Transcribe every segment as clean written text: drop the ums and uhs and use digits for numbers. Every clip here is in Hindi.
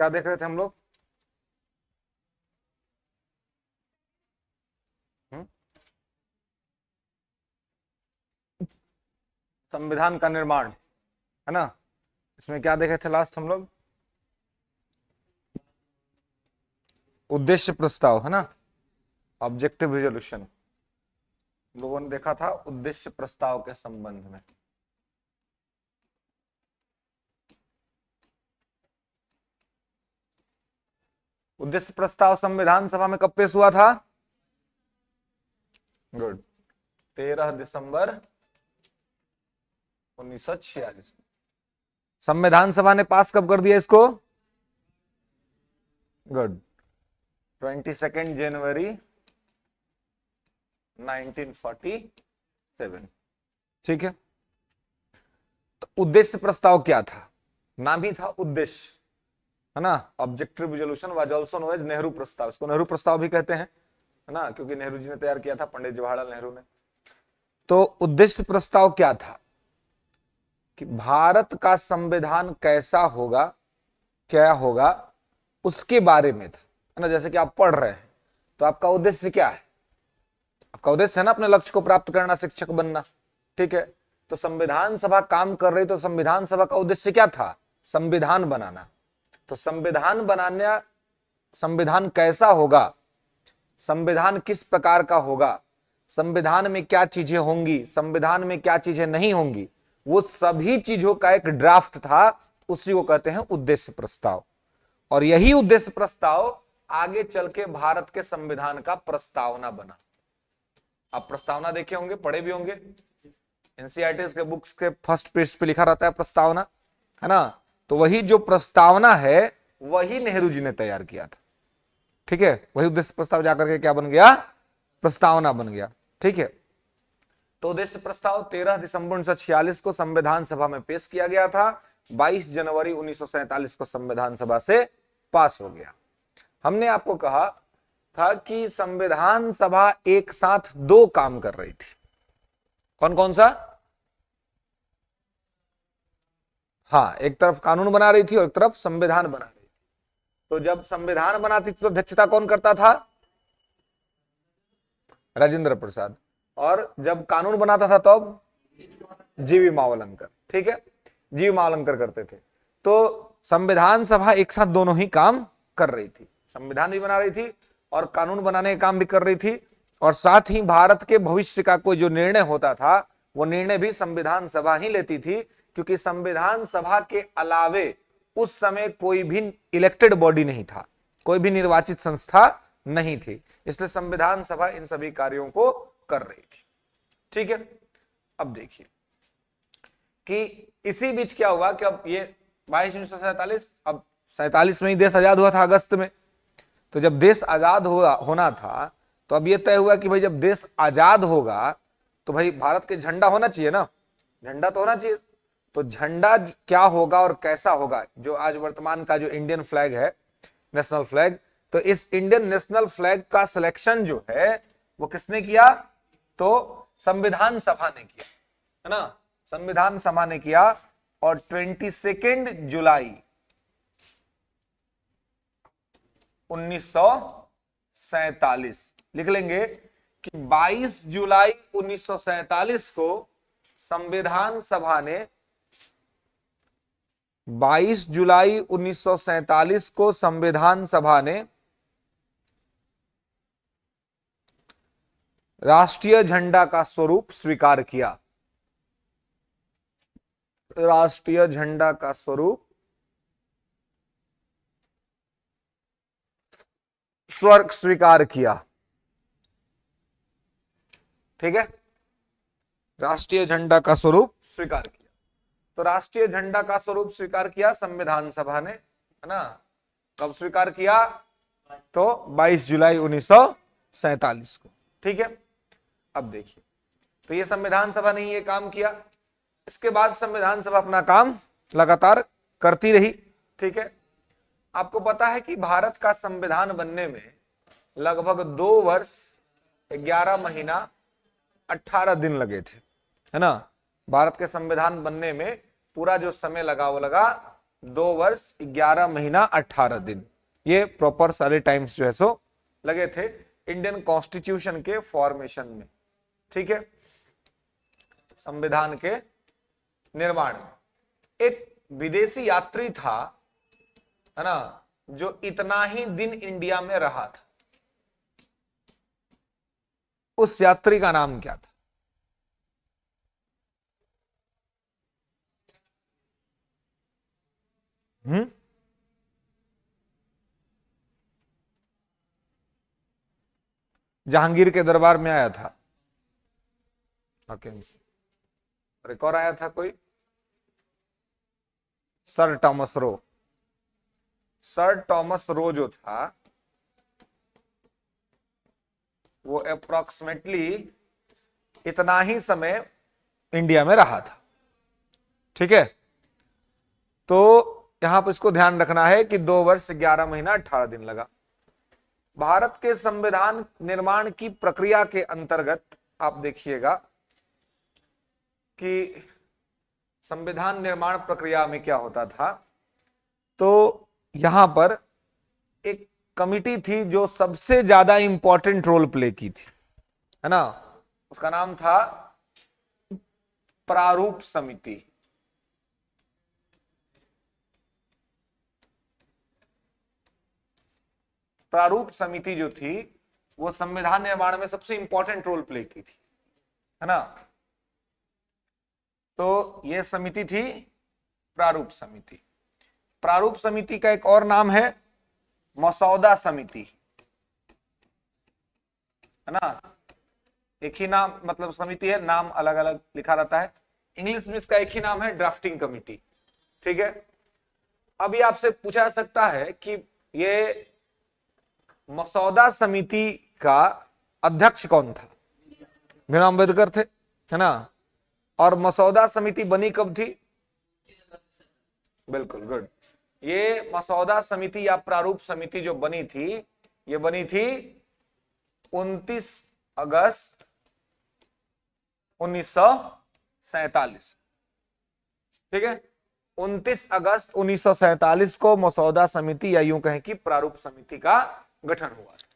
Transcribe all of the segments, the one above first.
क्या देख रहे थे हम लोग? संविधान का निर्माण, है ना। इसमें क्या देखे थे लास्ट हम लोग? उद्देश्य प्रस्ताव, है ना, ऑब्जेक्टिव रिजोल्यूशन। लोगों ने देखा था उद्देश्य प्रस्ताव के संबंध में। उद्देश्य प्रस्ताव संविधान सभा में कब पेश हुआ था? गुड, 13 दिसंबर 1946। संविधान सभा ने पास कब कर दिया इसको? गुड, 22 जनवरी 1947। ठीक है। तो उद्देश्य प्रस्ताव क्या था? नाम ही था उद्देश्य, है ना। Objective resolution was also known as Nehru प्रस्ताव। इसको नेहरू प्रस्ताव भी कहते हैं, है ना, क्योंकि नेहरू जी ने तैयार किया था, पंडित जवाहरलाल नेहरू ने। तो उद्देश्य प्रस्ताव क्या था कि भारत का संविधान कैसा होगा, क्या होगा, उसके बारे में था, है ना। जैसे कि आप पढ़ रहे हैं तो आपका उद्देश्य क्या है? आपका उद्देश्य है ना अपने लक्ष्य को प्राप्त करना, शिक्षक बनना। ठीक है। तो संविधान सभा काम कर रही, तो संविधान सभा का उद्देश्य क्या था? संविधान बनाना। तो संविधान बनाना, संविधान कैसा होगा, संविधान किस प्रकार का होगा, संविधान में क्या चीजें होंगी, संविधान में क्या चीजें नहीं होंगी, वो सभी चीजों का एक ड्राफ्ट था। उसी को कहते हैं उद्देश्य प्रस्ताव। और यही उद्देश्य प्रस्ताव आगे चल के भारत के संविधान का प्रस्तावना बना। आप प्रस्तावना देखे होंगे, पढ़े भी होंगे, एनसीईआरटी के बुक्स के फर्स्ट पेज पे लिखा रहता है प्रस्तावना, है ना। तो वही जो प्रस्तावना है वही नेहरू जी ने तैयार किया था। ठीक है। वही उद्देश्य प्रस्ताव जाकर के क्या बन गया? प्रस्तावना बन गया। ठीक है। तो उद्देश्य प्रस्ताव 13 दिसंबर 1946 को संविधान सभा में पेश किया गया था। 22 जनवरी 1947 को संविधान सभा से पास हो गया। हमने आपको कहा था कि संविधान सभा एक साथ दो काम कर रही थी। कौन कौन सा? हाँ, एक तरफ कानून बना रही थी और एक तरफ संविधान बना रही थी। तो जब संविधान बनाती थी तो अध्यक्षता कौन करता था? राजेंद्र प्रसाद। और जब कानून बनाता था तब जीवी मावलंकर। ठीक है, जीवी मावलंकर करते थे। तो संविधान सभा एक साथ दोनों ही काम कर रही थी, संविधान भी बना रही थी और कानून बनाने का काम भी कर रही थी। और साथ ही भारत के भविष्य का कोई जो निर्णय होता था वो निर्णय भी संविधान सभा ही लेती थी, क्योंकि संविधान सभा के अलावे उस समय कोई भी इलेक्टेड बॉडी नहीं था, कोई भी निर्वाचित संस्था नहीं थी। इसलिए संविधान सभा इन सभी कार्यों को कर रही थी। ठीक है। अब देखिए कि इसी बीच क्या हुआ कि अब ये 22/1947, अब 47 में ही देश आजाद हुआ था, अगस्त में। तो जब देश आजाद होना था तो अब ये तय हुआ कि भाई जब देश आजाद होगा तो भाई भारत के झंडा होना चाहिए ना, झंडा तो होना चाहिए। तो झंडा क्या होगा और कैसा होगा, जो आज वर्तमान का जो इंडियन फ्लैग है, नेशनल फ्लैग, तो इस इंडियन नेशनल फ्लैग का सिलेक्शन जो है वो किसने किया? तो संविधान सभा ने किया, है ना, संविधान सभा ने किया। और 22 जुलाई 1947 लिख लेंगे कि 22 जुलाई 1947 को संविधान सभा ने 22 जुलाई 1947 को संविधान सभा ने राष्ट्रीय झंडा का स्वरूप स्वीकार किया। राष्ट्रीय झंडा का स्वरूप स्वीकार किया। ठीक है, राष्ट्रीय झंडा का स्वरूप स्वीकार किया। तो राष्ट्रीय झंडा का स्वरूप स्वीकार किया संविधान सभा ने, है ना। कब स्वीकार किया? तो 22 जुलाई 1947 को। ठीक है। अब देखिए, तो ये संविधान सभा ने ये काम किया। इसके बाद संविधान सभा अपना काम लगातार करती रही। ठीक है। आपको पता है कि भारत का संविधान बनने में लगभग 2 वर्ष 11 महीना 18 दिन लगे थे, है ना। भारत के संविधान बनने में पूरा जो समय लगा वो लगा 2 वर्ष 11 महीना 18 दिन, ये प्रॉपर सारे टाइम्स जो है सो लगे थे इंडियन कॉन्स्टिट्यूशन के फॉर्मेशन में। ठीक है, संविधान के निर्माण में। एक विदेशी यात्री था, है ना, जो इतना ही दिन इंडिया में रहा था, उस यात्री का नाम क्या था? जहांगीर के दरबार में आया था मैकेंजी, और एक और आया था कोई, sir Thomas Roe. Sir Thomas Roe जो था वो अप्रोक्सीमेटली इतना ही समय इंडिया में रहा था। ठीक है, तो यहां पर इसको ध्यान रखना है कि 2 वर्ष 11 महीना 18 दिन लगा। भारत के संविधान निर्माण की प्रक्रिया के अंतर्गत आप देखिएगा कि संविधान निर्माण प्रक्रिया में क्या होता था, तो यहां पर एक कमिटी थी जो सबसे ज्यादा इंपॉर्टेंट रोल प्ले की थी, है ना, उसका नाम था प्रारूप समिति। प्रारूप समिति जो थी वो संविधान निर्माण में सबसे इंपॉर्टेंट रोल प्ले की थी, है ना। तो ये समिति थी प्रारूप समिति। प्रारूप समिति का एक और नाम है मसौदा समिति, है ना। एक ही नाम, मतलब समिति है, नाम अलग अलग लिखा रहता है। इंग्लिश में इसका एक ही नाम है, ड्राफ्टिंग कमिटी। ठीक है, अभी आपसे पूछा जा सकता है कि ये मसौदा समिति का अध्यक्ष कौन था? भीमराव अंबेडकर थे, है ना। और मसौदा समिति बनी कब थी? बिल्कुल, गुड। ये मसौदा समिति या प्रारूप समिति जो बनी थी, ये बनी थी 29 अगस्त 1947। ठीक है, 29 अगस्त 1947 को मसौदा समिति या यूं कहें कि प्रारूप समिति का गठन हुआ था।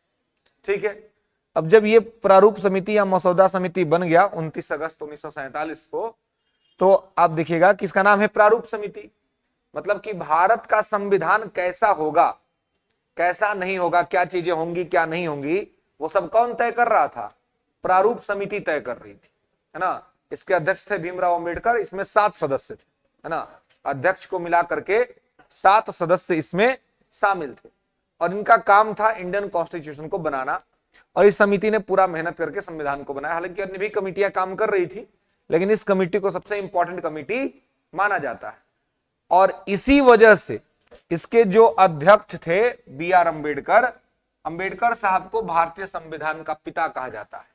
ठीक है, अब जब ये प्रारूप समिति या मसौदा समिति बन गया 29 अगस्त 1947 को, तो आप देखिएगा कि इसका नाम है प्रारूप समिति। मतलब कि भारत का संविधान कैसा होगा, कैसा नहीं होगा, क्या चीजें होंगी क्या नहीं होंगी, वो सब कौन तय कर रहा था? प्रारूप समिति तय कर रही थी, है ना। इसके अध्यक्ष थे भीमराव अंबेडकर। इसमें 7 सदस्य थे, है ना। अध्यक्ष को मिला करके 7 सदस्य इसमें शामिल थे, और इनका काम था इंडियन कॉन्स्टिट्यूशन को बनाना। और इस समिति ने पूरा मेहनत करके संविधान को बनाया। हालांकि अन्य भी कमिटियां काम कर रही थी, लेकिन इस कमिटी को सबसे इंपॉर्टेंट कमिटी माना जाता है। और इसी वजह से इसके जो अध्यक्ष थे बी आर अम्बेडकर, अम्बेडकर साहब को भारतीय संविधान का पिता कहा जाता है,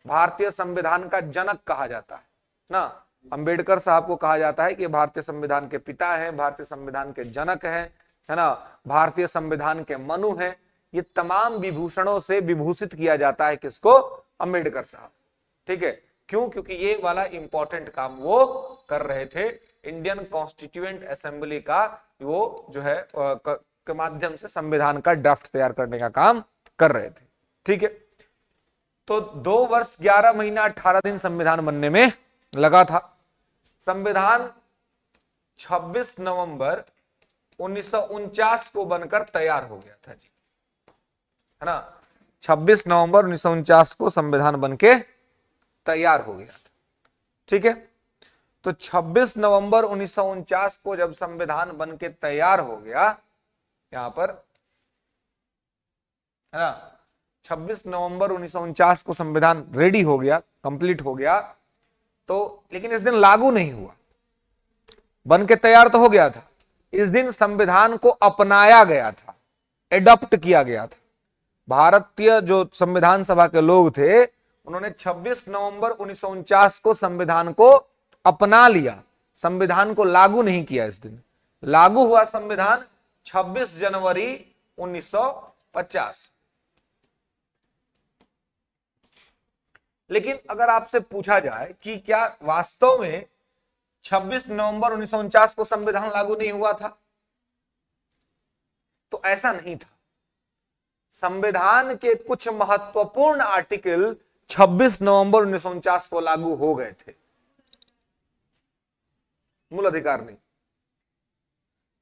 भारतीय संविधान का जनक कहा जाता है ना। अम्बेडकर साहब को कहा जाता है कि भारतीय संविधान के पिता हैं, भारतीय संविधान के जनक हैं, है ना, भारतीय संविधान के मनु हैं। ये तमाम विभूषणों से विभूषित किया जाता है किसको? अम्बेडकर साहब। ठीक है, क्यों? क्योंकि ये वाला इंपॉर्टेंट काम वो कर रहे थे, इंडियन कॉन्स्टिट्यूएंट असेंबली का वो जो है के माध्यम से संविधान का ड्राफ्ट तैयार करने का काम कर रहे थे। ठीक है, तो 2 वर्ष 11 महीना 18 दिन संविधान बनने में लगा था। संविधान 26 नवंबर 1949 को बनकर तैयार हो गया था जी, है ना। 26 नवंबर 1949 को संविधान बनके तैयार हो गया था। ठीक है, तो 26 नवंबर 1949 को जब संविधान बनके तैयार हो गया, यहां पर, है ना, 26 नवंबर 1949 को संविधान रेडी हो गया, कंप्लीट हो गया, तो लेकिन इस दिन लागू नहीं हुआ। बन के तैयार तो हो गया था, इस दिन संविधान को अपनाया गया था, एडॉप्ट किया गया था। भारतीय जो संविधान सभा के लोग थे, उन्होंने 26 नवंबर 1949 को संविधान को अपना लिया, संविधान को लागू नहीं किया। इस दिन लागू हुआ संविधान 26 जनवरी 1950। लेकिन अगर आपसे पूछा जाए कि क्या वास्तव में 26 नवंबर 1949 को संविधान लागू नहीं हुआ था, ऐसा नहीं था। संविधान के कुछ महत्वपूर्ण आर्टिकल 26 नवंबर 1949 को लागू हो गए थे, मूल अधिकार नहीं।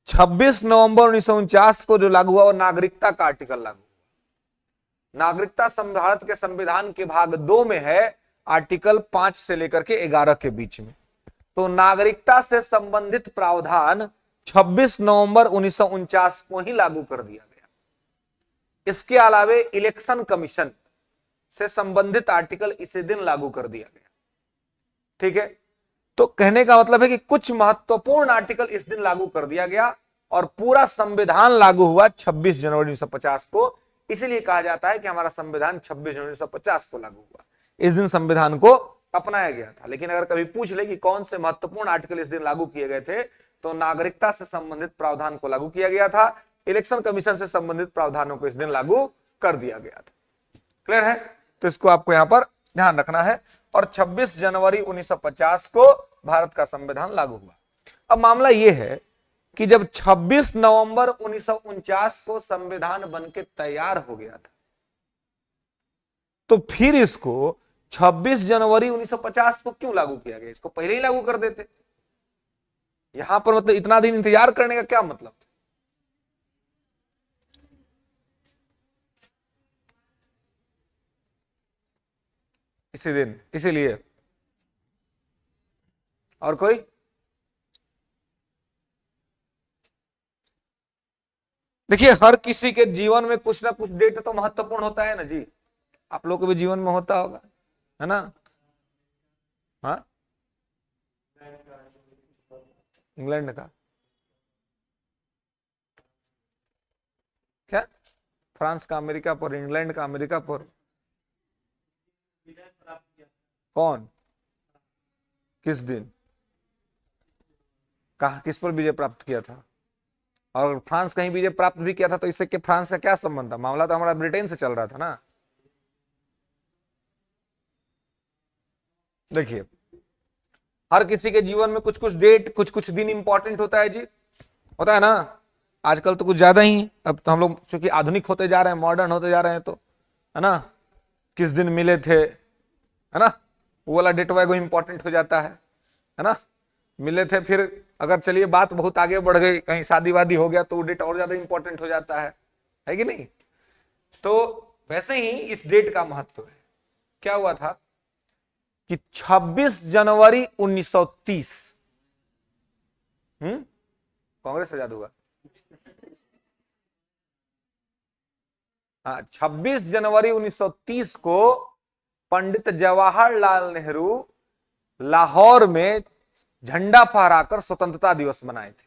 26 नवंबर 1949 को जो लागू हुआ वो नागरिकता का आर्टिकल लागू हुआ। नागरिकता भारत के संविधान के भाग 2 में है, आर्टिकल 5 से लेकर के 11 के बीच में। तो नागरिकता से संबंधित प्रावधान 26 नवंबर 1949 को ही लागू कर दिया गया। इसके अलावे इलेक्शन कमीशन से संबंधित आर्टिकल इसी दिन लागू कर दिया गया। ठीक है, तो कहने का मतलब है कि कुछ महत्वपूर्ण आर्टिकल इस दिन लागू कर दिया गया और पूरा संविधान लागू हुआ 26 जनवरी 1950 को। इसीलिए कहा जाता है कि हमारा संविधान 26 जनवरी 1950 को लागू हुआ। इस दिन संविधान को अपनाया गया था। लेकिन अगर कभी पूछ ले कि कौन से महत्वपूर्ण आर्टिकल इस दिन लागू किए गए थे, तो नागरिकता से संबंधित प्रावधान को लागू किया गया था, इलेक्शन कमीशन से संबंधित प्रावधानों को इस दिन लागू कर दिया गया था। क्लियर है? तो इसको आपको यहां पर ध्यान रखना है। और 26 जनवरी 1950 को भारत का संविधान लागू हुआ। अब मामला यह है कि जब 26 नवंबर 1949 को संविधान बनके तैयार हो गया था, तो फिर इसको 26 जनवरी 1950 को क्यों लागू किया गया? इसको पहले ही लागू कर देते। यहां पर मतलब इतना दिन इंतजार करने का क्या मतलब था? इसी दिन, इसीलिए। और कोई? देखिए, हर किसी के जीवन में कुछ ना कुछ डेट तो महत्वपूर्ण होता है ना जी। आप लोगों के भी जीवन में होता होगा, है ना? हाँ, इंग्लैंड का क्या? फ्रांस का अमेरिका पर, इंग्लैंड का अमेरिका पर। कौन? किस दिन? कहा किस पर विजय प्राप्त किया था? और फ्रांस कहीं विजय प्राप्त भी किया था तो इससे कि फ्रांस का क्या संबंध था? मामला तो हमारा ब्रिटेन से चल रहा था ना। देखिए, हर किसी के जीवन में कुछ कुछ डेट, कुछ कुछ दिन इंपॉर्टेंट होता है जी, होता है ना। आजकल तो कुछ ज्यादा ही, अब तो हम लोग चूंकि आधुनिक होते जा रहे हैं, मॉडर्न होते जा रहे हैं, तो है ना, किस दिन मिले थे, है ना, वो वाला डेट वो इंपॉर्टेंट हो जाता है ना। मिले थे, फिर अगर चलिए बात बहुत आगे बढ़ गई, कहीं शादी वादी हो गया तो वो डेट और ज्यादा इंपॉर्टेंट हो जाता है कि नहीं? तो वैसे ही इस डेट का महत्व है। क्या हुआ था कि 26 जनवरी 1930 कांग्रेस आजाद हुआ। हाँ, 26 जनवरी 1930 को पंडित जवाहरलाल नेहरू लाहौर में झंडा फहराकर स्वतंत्रता दिवस मनाए थे।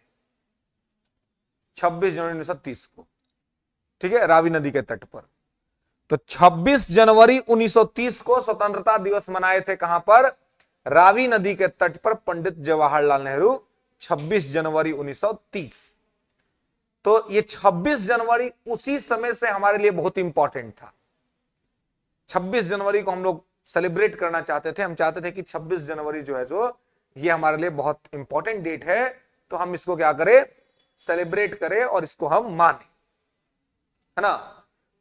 26 जनवरी 1930 को, ठीक है, रावी नदी के तट पर। तो 26 जनवरी 1930 को स्वतंत्रता दिवस मनाए थे। कहां पर? रावी नदी के तट पर पंडित जवाहरलाल नेहरू, 26 जनवरी 1930। तो ये 26 जनवरी उसी समय से हमारे लिए बहुत इंपॉर्टेंट था। 26 जनवरी को हम लोग सेलिब्रेट करना चाहते थे। हम चाहते थे कि 26 जनवरी जो है, जो ये हमारे लिए बहुत इंपॉर्टेंट डेट है, तो हम इसको क्या करें? सेलिब्रेट करें और इसको हम माने, है ना।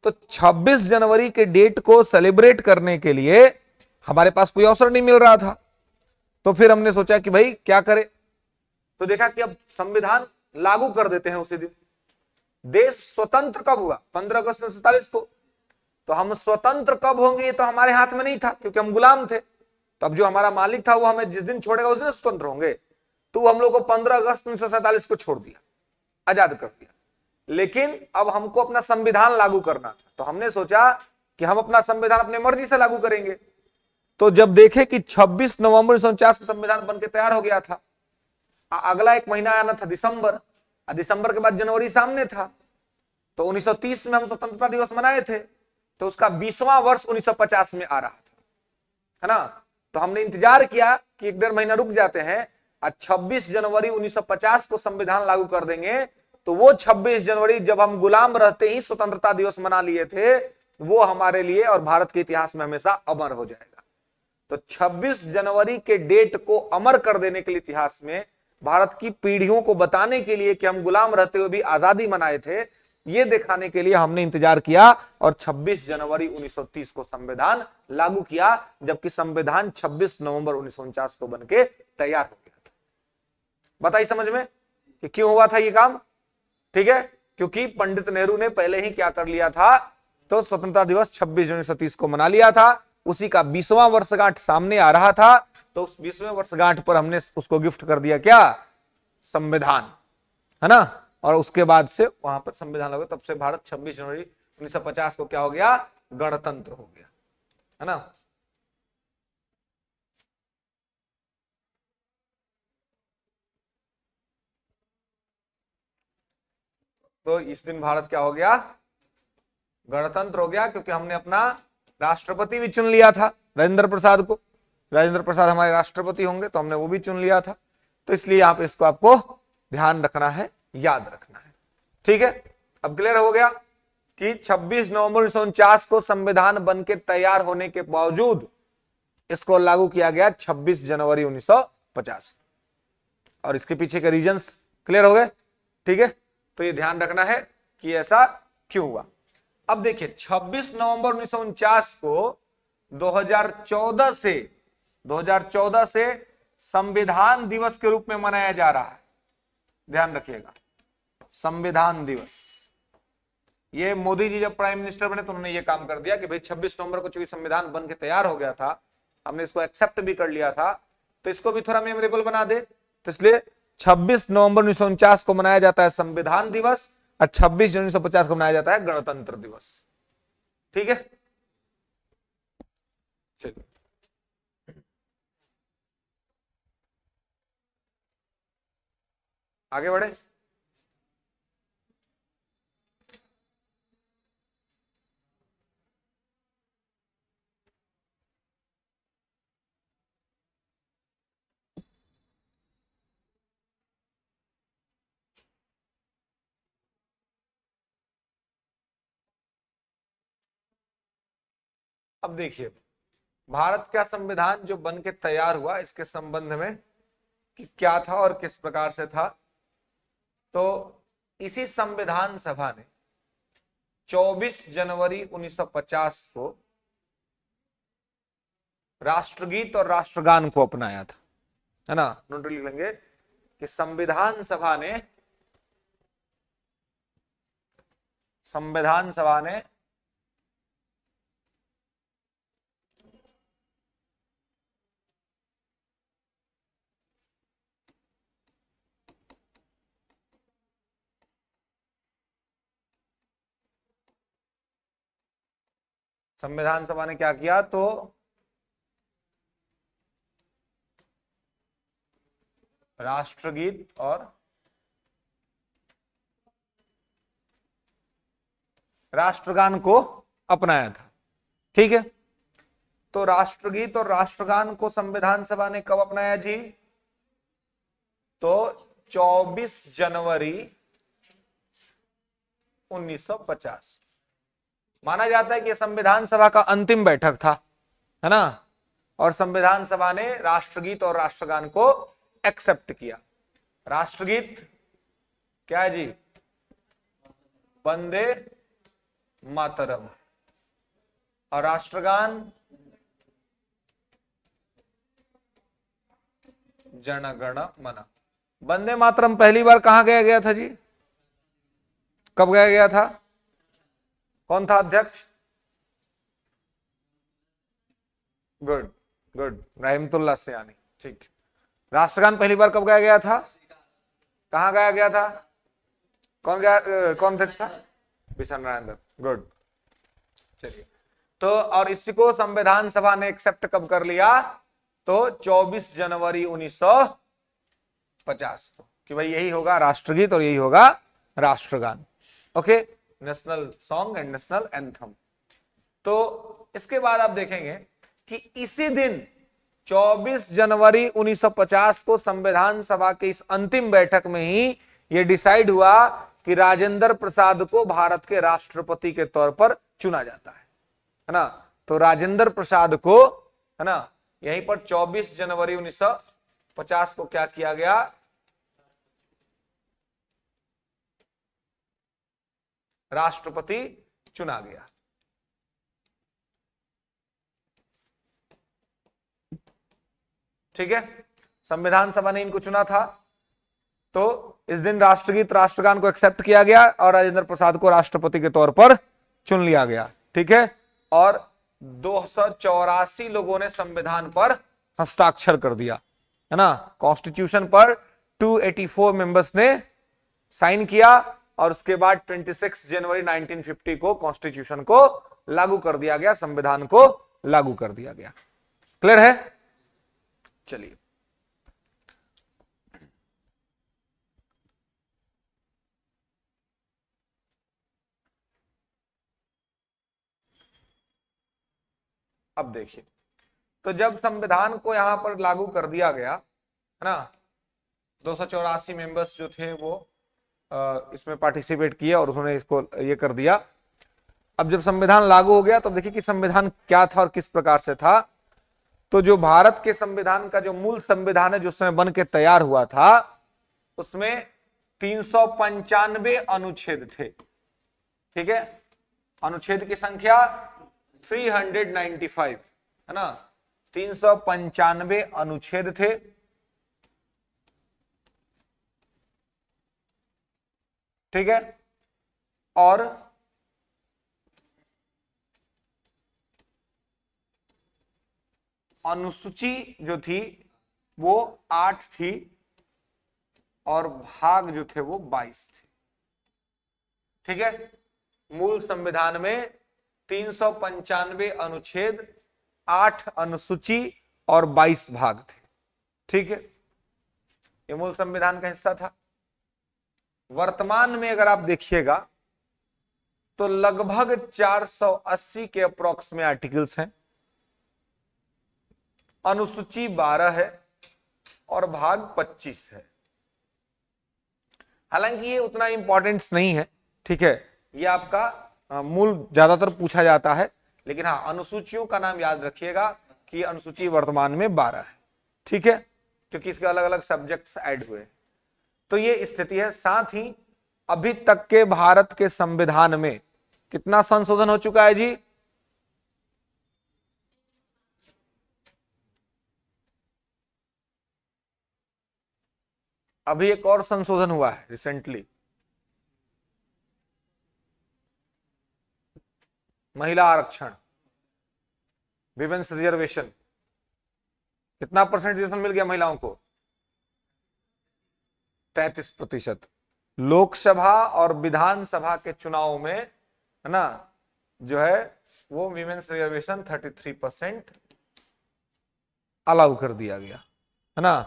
तो 26 जनवरी के डेट को सेलिब्रेट करने के लिए हमारे पास कोई अवसर नहीं मिल रहा था। तो फिर हमने सोचा कि भाई क्या करें, तो देखा कि अब संविधान लागू कर देते हैं उसी दिन। देश स्वतंत्र कब हुआ? 15 अगस्त 1947 को। तो हम स्वतंत्र कब होंगे ये तो हमारे हाथ में नहीं था, क्योंकि हम गुलाम थे। तो अब जो हमारा मालिक था वो हमें जिस दिन छोड़ेगा उस दिन स्वतंत्र होंगे। तो हम लोग को 15 अगस्त 1947 को छोड़ दिया, आजाद कर दिया। लेकिन अब हमको अपना संविधान लागू करना था। तो हमने सोचा कि हम अपना संविधान अपने मर्जी से लागू करेंगे। तो जब देखे कि 26 नवंबर 1949 को संविधान बनके तैयार हो गया था, अगला एक महीना आना था दिसंबर, दिसंबर के बाद जनवरी सामने था। तो 1930 में हम स्वतंत्रता दिवस मनाए थे, तो उसका 20वां वर्ष 1950 में आ रहा था, है ना। तो हमने इंतजार किया कि एक डेढ़ महीना रुक जाते हैं और 26 जनवरी 1950 को संविधान लागू कर देंगे। तो वो 26 जनवरी जब हम गुलाम रहते ही स्वतंत्रता दिवस मना लिए थे, वो हमारे लिए और भारत के इतिहास में हमेशा अमर हो जाएगा। तो 26 जनवरी के डेट को अमर कर देने के लिए इतिहास में, भारत की पीढ़ियों को बताने के लिए कि हम गुलाम रहते हुए भी आजादी मनाए थे, ये दिखाने के लिए हमने इंतजार किया और 26 जनवरी 1930 को संविधान लागू किया, जबकि संविधान 26 नवंबर 1949 को बनके तैयार हो गया था। बताइए समझ में कि क्यों हुआ था ये काम? ठीक है, क्योंकि पंडित नेहरू ने पहले ही क्या कर लिया था, तो स्वतंत्रता दिवस 26 जनवरी 1930 को मना लिया था। उसी का 20वां वर्षगांठ सामने आ रहा था, तो उस 20वें वर्षगांठ पर हमने उसको गिफ्ट कर दिया क्या? संविधान, है ना। और उसके बाद से वहां पर संविधान लगा, तब से भारत 26 जनवरी 1950 को क्या हो गया? गणतंत्र हो गया, है ना। तो इस दिन भारत क्या हो गया? गणतंत्र हो गया, क्योंकि हमने अपना राष्ट्रपति भी चुन लिया था, राजेंद्र प्रसाद को। राजेंद्र प्रसाद हमारे राष्ट्रपति होंगे, तो हमने वो भी चुन लिया था। तो इसलिए यहां पे इसको आपको ध्यान रखना है, याद रखना है। ठीक है, अब क्लियर हो गया कि 26 नवंबर 1949 को संविधान बन के तैयार होने के बावजूद इसको लागू किया गया 26 जनवरी 1950। और इसके पीछे के रीजंस क्लियर हो गए? ठीक है, तो ये ध्यान रखना है कि ऐसा क्यों हुआ। अब देखिए 26 नवंबर 1949 को 2014 से संविधान दिवस के रूप में मनाया जा रहा है। ध्यान रखिएगा, संविधान दिवस। ये मोदी जी जब प्राइम मिनिस्टर बने तो उन्होंने ये काम कर दिया कि भाई 26 नवंबर को चूंकि संविधान बन के तैयार हो गया था, हमने इसको एक्सेप्ट भी कर लिया था, तो इसको भी थोड़ा मेमोरेबल बना दे। तो इसलिए 26 नवंबर 1949 को मनाया जाता है संविधान दिवस, और 26 जनवरी 1950 को मनाया जाता है गणतंत्र दिवस। ठीक है, चलिए आगे बढ़े। अब देखिए भारत का संविधान जो बन के तैयार हुआ, इसके संबंध में कि क्या था और किस प्रकार से था। तो इसी संविधान सभा ने 24 जनवरी 1950 को राष्ट्रगीत और राष्ट्रगान को अपनाया था, है ना। नोट लिख लेंगे कि संविधान सभा ने क्या किया? तो राष्ट्रगीत और राष्ट्रगान को अपनाया था। ठीक है, तो राष्ट्रगीत और राष्ट्रगान को संविधान सभा ने कब अपनाया जी? तो 24 जनवरी 1950। माना जाता है कि संविधान सभा का अंतिम बैठक था, है ना। और संविधान सभा ने राष्ट्रगीत और राष्ट्रगान को एक्सेप्ट किया। राष्ट्रगीत क्या है जी? वंदे मातरम। और राष्ट्रगान जन गण मन। वंदे मातरम पहली बार कहां गाया गया था जी? कब गाया गया था? कौन था अध्यक्ष? गुड गुड, रहमतुल्लाह सियानी। ठीक। राष्ट्रगान पहली बार कब गाया गया था? कहां गाया गया था? कौन अध्यक्ष था? बिशन नारायण दत्त। गुड, चलिए। तो और इसको संविधान सभा ने एक्सेप्ट कब कर लिया? तो 24 जनवरी 1950 को, कि भाई यही होगा राष्ट्रगीत और यही होगा राष्ट्रगान। Okay, national song and national anthem. तो इसके बाद आप देखेंगे कि इसी दिन 24 जनवरी 1950 को संविधान सभा के इस अंतिम बैठक में ही यह डिसाइड हुआ कि राजेंद्र प्रसाद को भारत के राष्ट्रपति के तौर पर चुना जाता है ना। तो राजेंद्र प्रसाद को, है ना, यहीं पर 24 जनवरी 1950 को क्या किया गया? राष्ट्रपति चुना गया। ठीक है, संविधान सभा ने इनको चुना था। तो इस दिन राष्ट्रगीत राष्ट्रगान को एक्सेप्ट किया गया और राजेंद्र प्रसाद को राष्ट्रपति के तौर पर चुन लिया गया। ठीक है, और 284 लोगों ने संविधान पर हस्ताक्षर कर दिया, है ना। कॉन्स्टिट्यूशन पर 284 मेंबर्स ने साइन किया और उसके बाद 26 जनवरी 1950 को कॉन्स्टिट्यूशन को लागू कर दिया गया, संविधान को लागू कर दिया गया। क्लियर है? चलिए, अब देखिए, तो जब संविधान को यहां पर लागू कर दिया गया, है ना, 284 मेंबर्स जो थे वो इसमें पार्टिसिपेट किए और उन्होंने इसको ये कर दिया। अब जब संविधान लागू हो गया तो देखिए कि संविधान क्या था और किस प्रकार से था। तो जो भारत के संविधान का जो मूल संविधान है जो समय बन के तैयार हुआ था, उसमें 395 अनुच्छेद थे। ठीक है, अनुच्छेद की संख्या 395, है ना, 395 अनुच्छेद थे। ठीक है, और अनुसूची जो थी वो 8 थी और भाग जो थे वो 22 थे। ठीक है, मूल संविधान में 395 अनुच्छेद, 8 अनुसूची और 22 भाग थे। ठीक है, ये मूल संविधान का हिस्सा था। वर्तमान में अगर आप देखिएगा तो लगभग 480 के अप्रोक्स में आर्टिकल्स हैं, अनुसूची 12 है और भाग 25 है। हालांकि ये उतना इंपॉर्टेंस नहीं है। ठीक है, ये आपका मूल ज्यादातर पूछा जाता है, लेकिन हाँ, अनुसूचियों का नाम याद रखिएगा कि अनुसूची वर्तमान में 12 है। ठीक है, क्योंकि इसके अलग अलग सब्जेक्ट्स ऐड हुए। तो ये स्थिति है। साथ ही अभी तक के भारत के संविधान में कितना संशोधन हो चुका है जी? अभी एक और संशोधन हुआ है रिसेंटली, महिला आरक्षण, विमेंस रिजर्वेशन। कितना परसेंट रिजर्वेशन मिल गया महिलाओं को? 33%। लोकसभा और विधानसभा के चुनाव में, है ना, जो है वो विमेंस रिजर्वेशन 33% अलाउ कर दिया गया, है ना।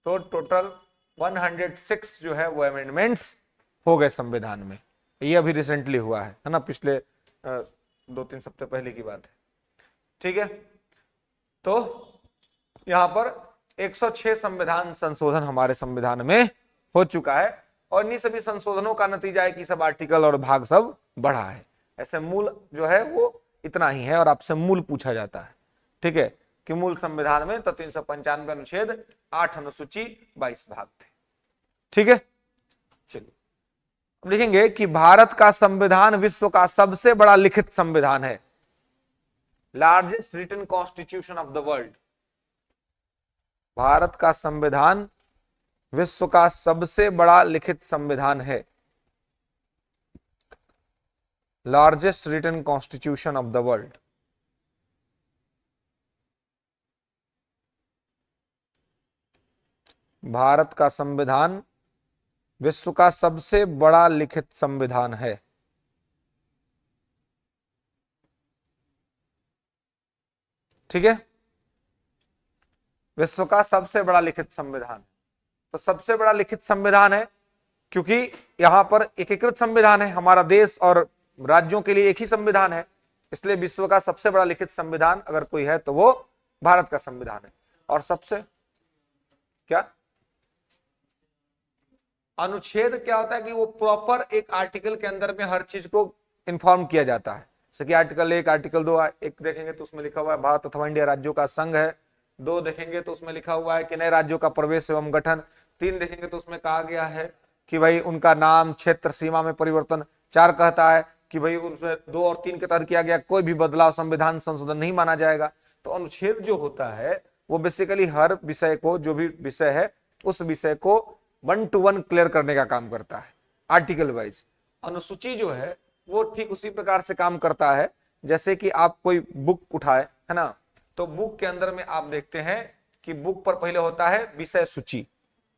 तो टोटल 106 जो है वो अमेंडमेंट्स हो गए संविधान में। ये अभी रिसेंटली हुआ है ना, पिछले 2-3 सप्ताह पहले की बात है। ठीक है, तो यहां पर 106 संविधान संशोधन हमारे संविधान में हो चुका है और इन्हीं सभी संशोधनों का नतीजा है कि सब आर्टिकल और भाग सब बढ़ा है। ऐसे मूल जो है वो इतना ही है और आपसे मूल पूछा जाता है। ठीक है, कि मूल संविधान में तो 395 अनुच्छेद, 8 अनुसूची, 22 भाग थे। ठीक है, चलिए अब लिखेंगे कि भारत का संविधान विश्व का सबसे बड़ा लिखित संविधान है। Largest written constitution of the world. Bharat का संविधान विश्व का सबसे बड़ा लिखित संविधान है। Largest written constitution of the world. Bharat का संविधान विश्व का सबसे बड़ा लिखित संविधान है। ठीक है, विश्व का सबसे बड़ा लिखित संविधान। तो सबसे बड़ा लिखित संविधान है क्योंकि यहां पर एकीकृत संविधान है। हमारा देश और राज्यों के लिए एक ही संविधान है, इसलिए विश्व का सबसे बड़ा लिखित संविधान अगर कोई है तो वो भारत का संविधान है। और सबसे क्या अनुच्छेद क्या होता है कि वो प्रॉपर एक आर्टिकल के अंदर में हर चीज को इंफॉर्म किया जाता है। जैसे कि आर्टिकल 1, आर्टिकल 2, एक देखेंगे तो उसमें लिखा हुआ है भारत अथवा इंडिया राज्यों का संघ है। 2 देखेंगे तो उसमें लिखा हुआ है कि नए राज्यों का प्रवेश एवं गठन। 3 देखेंगे तो उसमें कहा गया है कि भाई उनका नाम, क्षेत्र, सीमा में परिवर्तन। 4 कहता है कि भाई उसमें 2 और 3 के तहत किया गया कोई भी बदलाव संविधान संशोधन नहीं माना जाएगा। तो अनुच्छेद जो होता है वो बेसिकली हर विषय को, जो भी विषय है उस विषय को 1 to 1 क्लियर करने का काम करता है आर्टिकल वाइज। अनुसूची जो है वो ठीक उसी प्रकार से काम करता है जैसे कि आप कोई बुक उठाए, है ना, तो बुक के अंदर में आप देखते हैं कि बुक पर पहले होता है विषय सूची,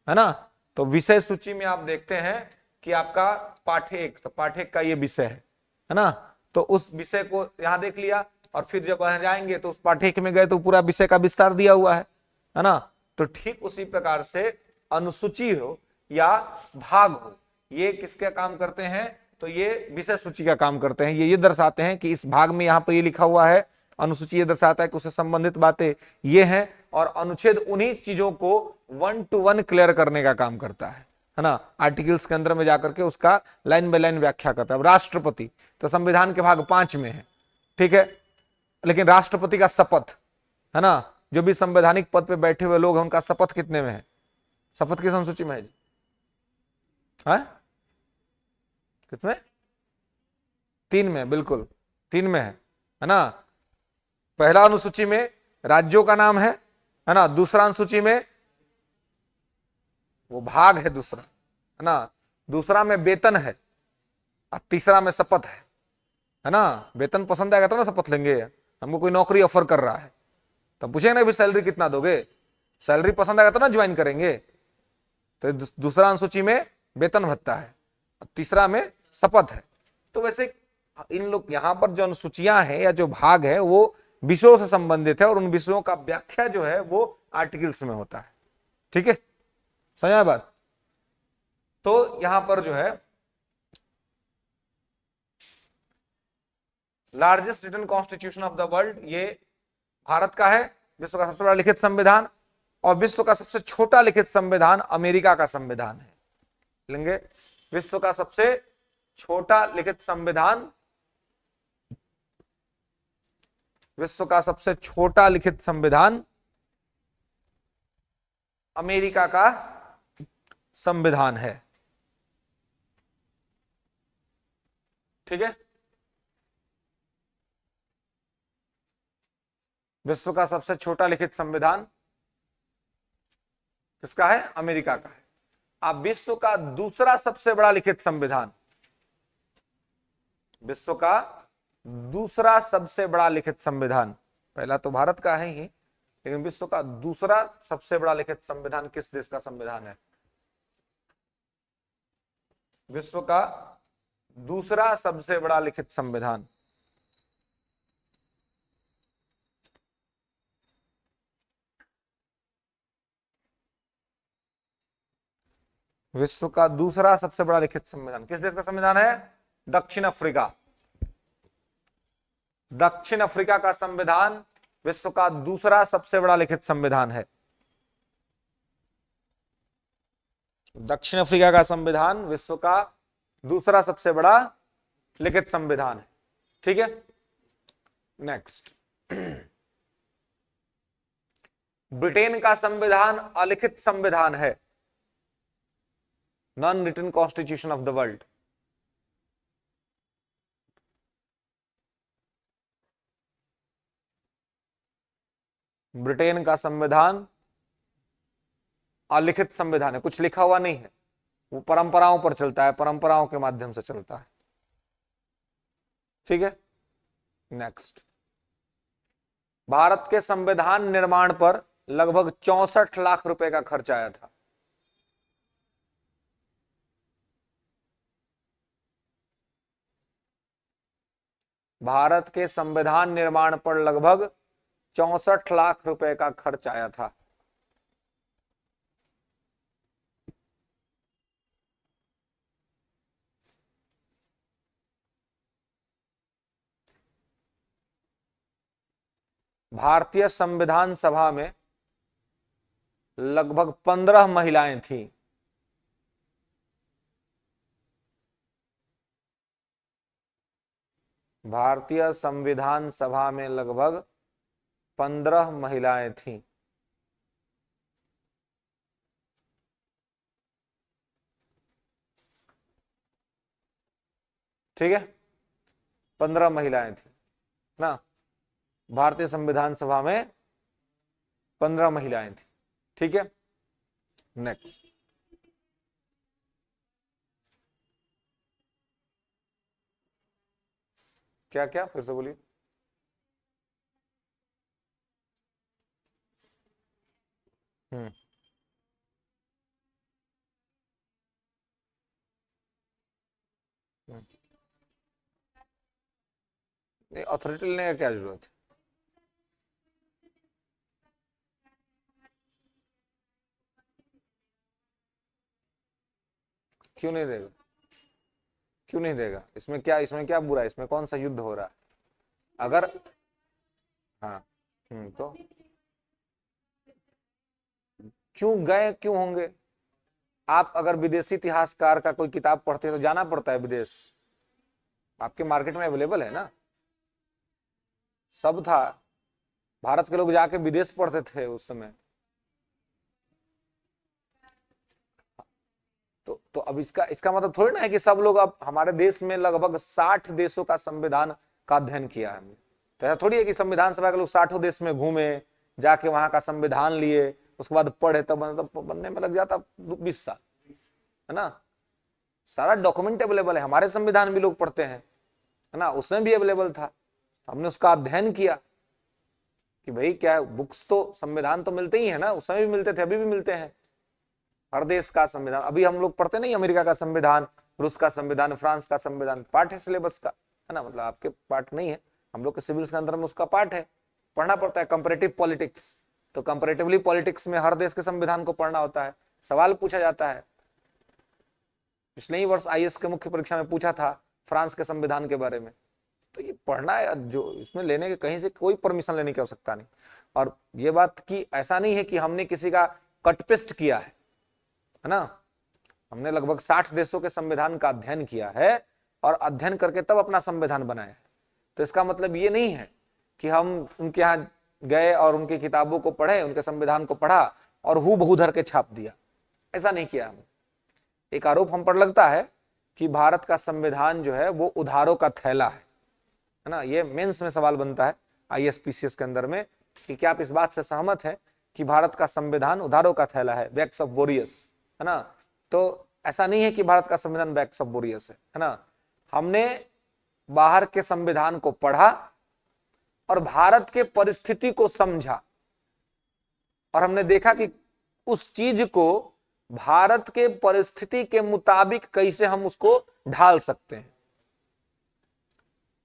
है ना। तो विषय सूची में आप देखते हैं कि आपका पाठ्य 1, तो पाठ्य 1 का ये विषय है ना। तो उस विषय को यहां देख लिया और फिर जब वहां जाएंगे तो उस पाठ्य 1 में गए तो पूरा विषय का विस्तार दिया हुआ है ना। तो ठीक उसी प्रकार से अनुसूची हो या भाग हो, ये किसका काम करते हैं, तो ये विषय सूची का काम करते हैं। ये दर्शाते हैं कि इस भाग में यहाँ पर ये लिखा हुआ है, अनुसूची ये दर्शाता है कि उससे संबंधित बातें ये हैं, और अनुच्छेद उन्हीं चीजों को 1 to 1 क्लियर करने का काम करता है ना। आर्टिकल्स के अंदर में जाकर के उसका लाइन बाय लाइन व्याख्या करता है। राष्ट्रपति तो संविधान के भाग 5 में है, ठीक है, लेकिन राष्ट्रपति का शपथ, है ना, जो भी संवैधानिक पद पे बैठे हुए लोग हैं उनका शपथ कितने में है, शपथ किस अनुसूची में है जी, है कितने, 3 में, बिल्कुल 3 में है ना। पहला अनुसूची में राज्यों का नाम है ना, दूसरा अनुसूची में वो भाग है दूसरा, है ना, दूसरा में वेतन है और तीसरा में शपथ है ना। वेतन पसंद आएगा तो ना शपथ लेंगे, हमको कोई नौकरी ऑफर कर रहा है तो पूछेंगे ना भी सैलरी कितना दोगे, सैलरी पसंद आएगा तो ना ज्वाइन करेंगे। तो दूसरा अनुसूची में वेतन भत्ता है, तीसरा में शपथ है। तो वैसे इन लोग यहाँ पर जो अनुसूचियां हैं या जो भाग है वो विषयों से संबंधित है और उन विषयों का व्याख्या जो है वो आर्टिकल्स में होता है, ठीक है, समझ आया बात। तो यहां पर जो है largest written constitution of the world, ये भारत का है, विश्व का सबसे बड़ा लिखित संविधान, और विश्व का सबसे छोटा लिखित संविधान अमेरिका का संविधान है। लेंगे विश्व का सबसे छोटा लिखित संविधान, विश्व का सबसे छोटा लिखित संविधान अमेरिका का संविधान है, ठीक है। विश्व का सबसे छोटा लिखित संविधान किसका है, अमेरिका का है। अब विश्व का दूसरा सबसे बड़ा लिखित संविधान, विश्व का दूसरा सबसे बड़ा लिखित संविधान, पहला तो भारत का है ही, लेकिन विश्व का दूसरा सबसे बड़ा लिखित संविधान किस देश का संविधान है, विश्व का दूसरा सबसे बड़ा लिखित संविधान, विश्व का दूसरा सबसे बड़ा लिखित संविधान किस देश का संविधान है, दक्षिण अफ्रीका। दक्षिण अफ्रीका का संविधान विश्व का दूसरा सबसे बड़ा लिखित संविधान है। दक्षिण अफ्रीका का संविधान विश्व का दूसरा सबसे बड़ा लिखित संविधान है, ठीक है। नेक्स्ट, ब्रिटेन का संविधान अलिखित संविधान है, non written constitution of the world. Britain का संविधान अलिखित संविधान है, कुछ लिखा हुआ नहीं है, वो परंपराओं पर चलता है, परंपराओं के माध्यम से चलता है, ठीक है। नेक्स्ट, भारत के संविधान निर्माण पर लगभग 64 लाख रुपए का खर्च आया था। भारत के संविधान निर्माण पर लगभग 64 लाख रुपए का खर्च आया था। भारतीय संविधान सभा में लगभग 15 महिलाएं थीं। भारतीय संविधान सभा में लगभग 15 महिलाएं थीं। ठीक है, 15 महिलाएं थी ना, भारतीय संविधान सभा में 15 महिलाएं थी। ठीक है, नेक्स्ट। क्या क्या, फिर से बोलिए। हम्म अथॉरिटी लेने का क्या जरूरत है? क्यों नहीं देगा? क्यों नहीं देगा? इसमें क्या बुरा है? इसमें कौन सा युद्ध हो रहा है? अगर, हाँ, तो क्यों गए, क्यों होंगे? आप अगर विदेशी इतिहासकार का कोई किताब पढ़ते हैं तो जाना पड़ता है विदेश, आपके मार्केट में अवेलेबल है ना, सब था। भारत के लोग जाके विदेश पढ़ते थे उस समय। तो अब इसका इसका मतलब थोड़ी ना है कि सब लोग, अब हमारे देश में लगभग 60 देशों का संविधान का अध्ययन किया है हमने। तो ऐसा थोड़ी है कि संविधान सभा के लोग 60 देश में घूमे, जाके वहां का संविधान लिए, उसके बाद पढ़े, तब बनने में लग जाता 20 साल, है ना। सारा डॉक्यूमेंट अवेलेबल है, हमारे संविधान भी लोग पढ़ते हैं, है ना, उसमें भी अवेलेबल था। हमने उसका अध्ययन किया कि भाई क्या, बुक्स तो, संविधान तो मिलते ही है ना, उस समय भी मिलते थे, अभी भी मिलते हैं। हर देश का संविधान, अभी हम लोग पढ़ते नहीं, अमेरिका का संविधान, रूस का संविधान, फ्रांस का संविधान, पार्ट है सिलेबस का, है ना। मतलब आपके पार्ट नहीं है, हम लोग के सिविल्स के अंदर में उसका पार्ट है, पढ़ना पड़ता है। कंपैरेटिव पॉलिटिक्स, तो कंपैरेटिवली पॉलिटिक्स में हर देश के संविधान को पढ़ना होता है, सवाल पूछा जाता है। पिछले ही वर्ष आईएएस के मुख्य परीक्षा में पूछा था फ्रांस के संविधान के बारे में। तो ये पढ़ना है, जो इसमें लेने के कहीं से कोई परमिशन लेने की आवश्यकता नहीं। और ये बात कि ऐसा नहीं है कि हमने किसी का कट पेस्ट किया है ना, हमने लगभग 60 देशों के संविधान का अध्ययन किया है और अध्ययन करके तब अपना संविधान बनाया है। तो इसका मतलब ये नहीं है कि हम उनके यहाँ गए और उनकी किताबों को पढ़े, उनके संविधान को पढ़ा और हू बहू धर के छाप दिया, ऐसा नहीं किया हमने। एक आरोप हम पर लगता है कि भारत का संविधान जो है वो उधारों का थैला है ना। ये मेंस में सवाल बनता है आईएएस के अंदर में कि क्या आप इस बात से सहमत हैं कि भारत का संविधान उधारों का थैला है, वैक्स ऑफ बोरियस, है ना। तो ऐसा नहीं है कि भारत का संविधान वैक्स ऑफ बोरियस है ना। हमने बाहर के संविधान को पढ़ा और भारत के परिस्थिति को समझा और हमने देखा कि उस चीज को भारत के परिस्थिति के मुताबिक कैसे हम उसको ढाल सकते हैं,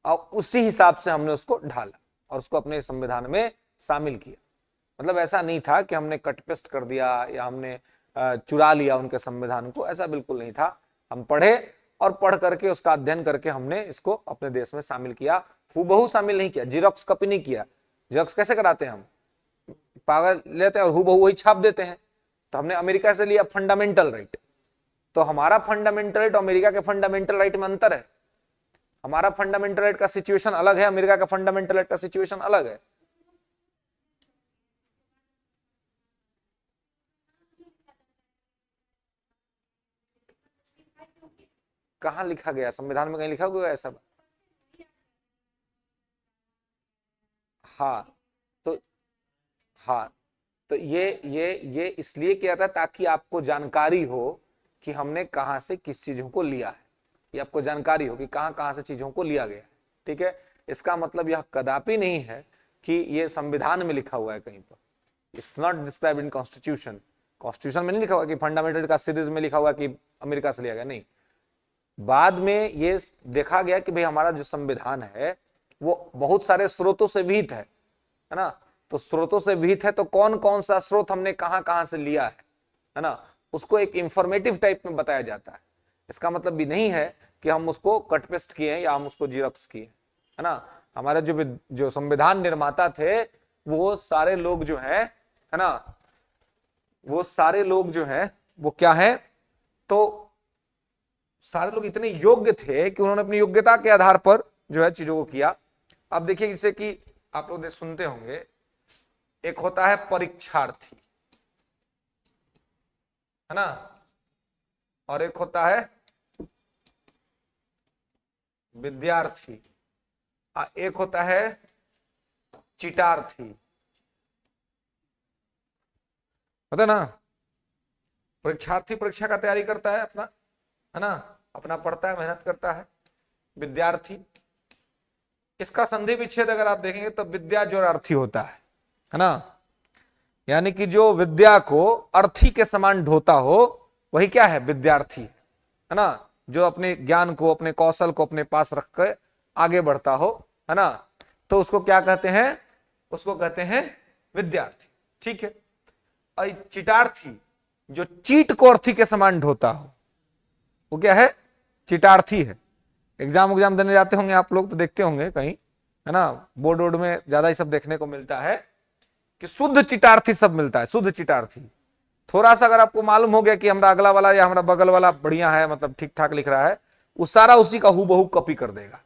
और उसी हिसाब से हमने उसको ढाला और उसको अपने संविधान में शामिल किया। मतलब ऐसा नहीं था कि हमने कट पेस्ट कर दिया या हमने चुरा लिया उनके संविधान को, ऐसा बिल्कुल नहीं था। हम पढ़े और पढ़ करके उसका अध्ययन करके हमने इसको अपने देश में शामिल किया। हूबहू शामिल नहीं किया, जीरोक्स कॉपी नहीं किया। जीरोक्स कैसे कराते हैं हम, पागल लेते हैं और हूबहू वही छाप देते हैं। तो हमने अमेरिका से लिया फंडामेंटल राइट, तो हमारा फंडामेंटल राइट अमेरिका के फंडामेंटल राइट में अंतर है। हमारा फंडामेंटल राइट का सिचुएशन अलग है, अमेरिका का फंडामेंटल राइट का सिचुएशन अलग है। कहां लिखा गया संविधान में, कहीं लिखा हुआ है ऐसा? हाँ, तो हाँ, तो ये इसलिए किया था ताकि आपको जानकारी हो कि हमने कहां से किस चीजों को लिया है, ये आपको जानकारी हो कि कहां कहां से चीजों को लिया गया है। ठीक है, इसका मतलब यह कदापि नहीं है कि ये संविधान में लिखा हुआ है कहीं पर। It's not describe in constitution. Constitution में नहीं लिखा हुआ कि फंडामेंटल का सीरीज में लिखा हुआ कि अमेरिका से लिया गया, नहीं। बाद में ये देखा गया कि भाई हमारा जो संविधान है वो बहुत सारे स्रोतों से विहित है ना। तो स्रोतों से विहित है तो कौन कौन सा स्रोत हमने कहां कहां से लिया है ना, उसको एक इंफॉर्मेटिव टाइप में बताया जाता है। इसका मतलब भी नहीं है कि हम उसको कट पेस्ट किए या हम उसको जीरोक्स किए, है ना। हमारे जो संविधान निर्माता थे वो सारे लोग जो है ना, वो सारे लोग जो है वो क्या है, तो सारे लोग इतने योग्य थे कि उन्होंने अपनी योग्यता के आधार पर जो है चीजों को किया। अब देखिए, जैसे कि आप लोग सुनते होंगे, एक होता है परीक्षार्थी, है ना, और एक होता है विद्यार्थी, एक होता है चिटार्थी, पता ना, परीक्षार्थी परीक्षा का तैयारी करता है अपना, है ना, अपना पढ़ता है, मेहनत करता है। विद्यार्थी, इसका संधि विच्छेद अगर आप देखेंगे तो विद्या जो अर्थी होता है ना, यानी कि जो विद्या को अर्थी के समान ढोता हो वही क्या है, विद्यार्थी, है ना, जो अपने ज्ञान को, अपने कौशल को अपने पास रख कर आगे बढ़ता हो, है ना, तो उसको क्या कहते हैं, उसको कहते हैं विद्यार्थी। ठीक है। और चिटार्थी, जो चीट को अर्थी के समान ढोता हो वो क्या है, चिटार्थी है। एग्जाम देने जाते होंगे आप लोग तो देखते होंगे कहीं, है ना, बोर्ड वोर्ड में ज्यादा ये सब देखने को मिलता है कि शुद्ध चिटार्थी सब मिलता है, शुद्ध चिटार्थी। थोड़ा सा अगर आपको मालूम हो गया कि हमारा अगला वाला या हमारा बगल वाला बढ़िया है, मतलब ठीक ठाक लिख रहा है, वो सारा उसी का हूबहू कॉपी कर देगा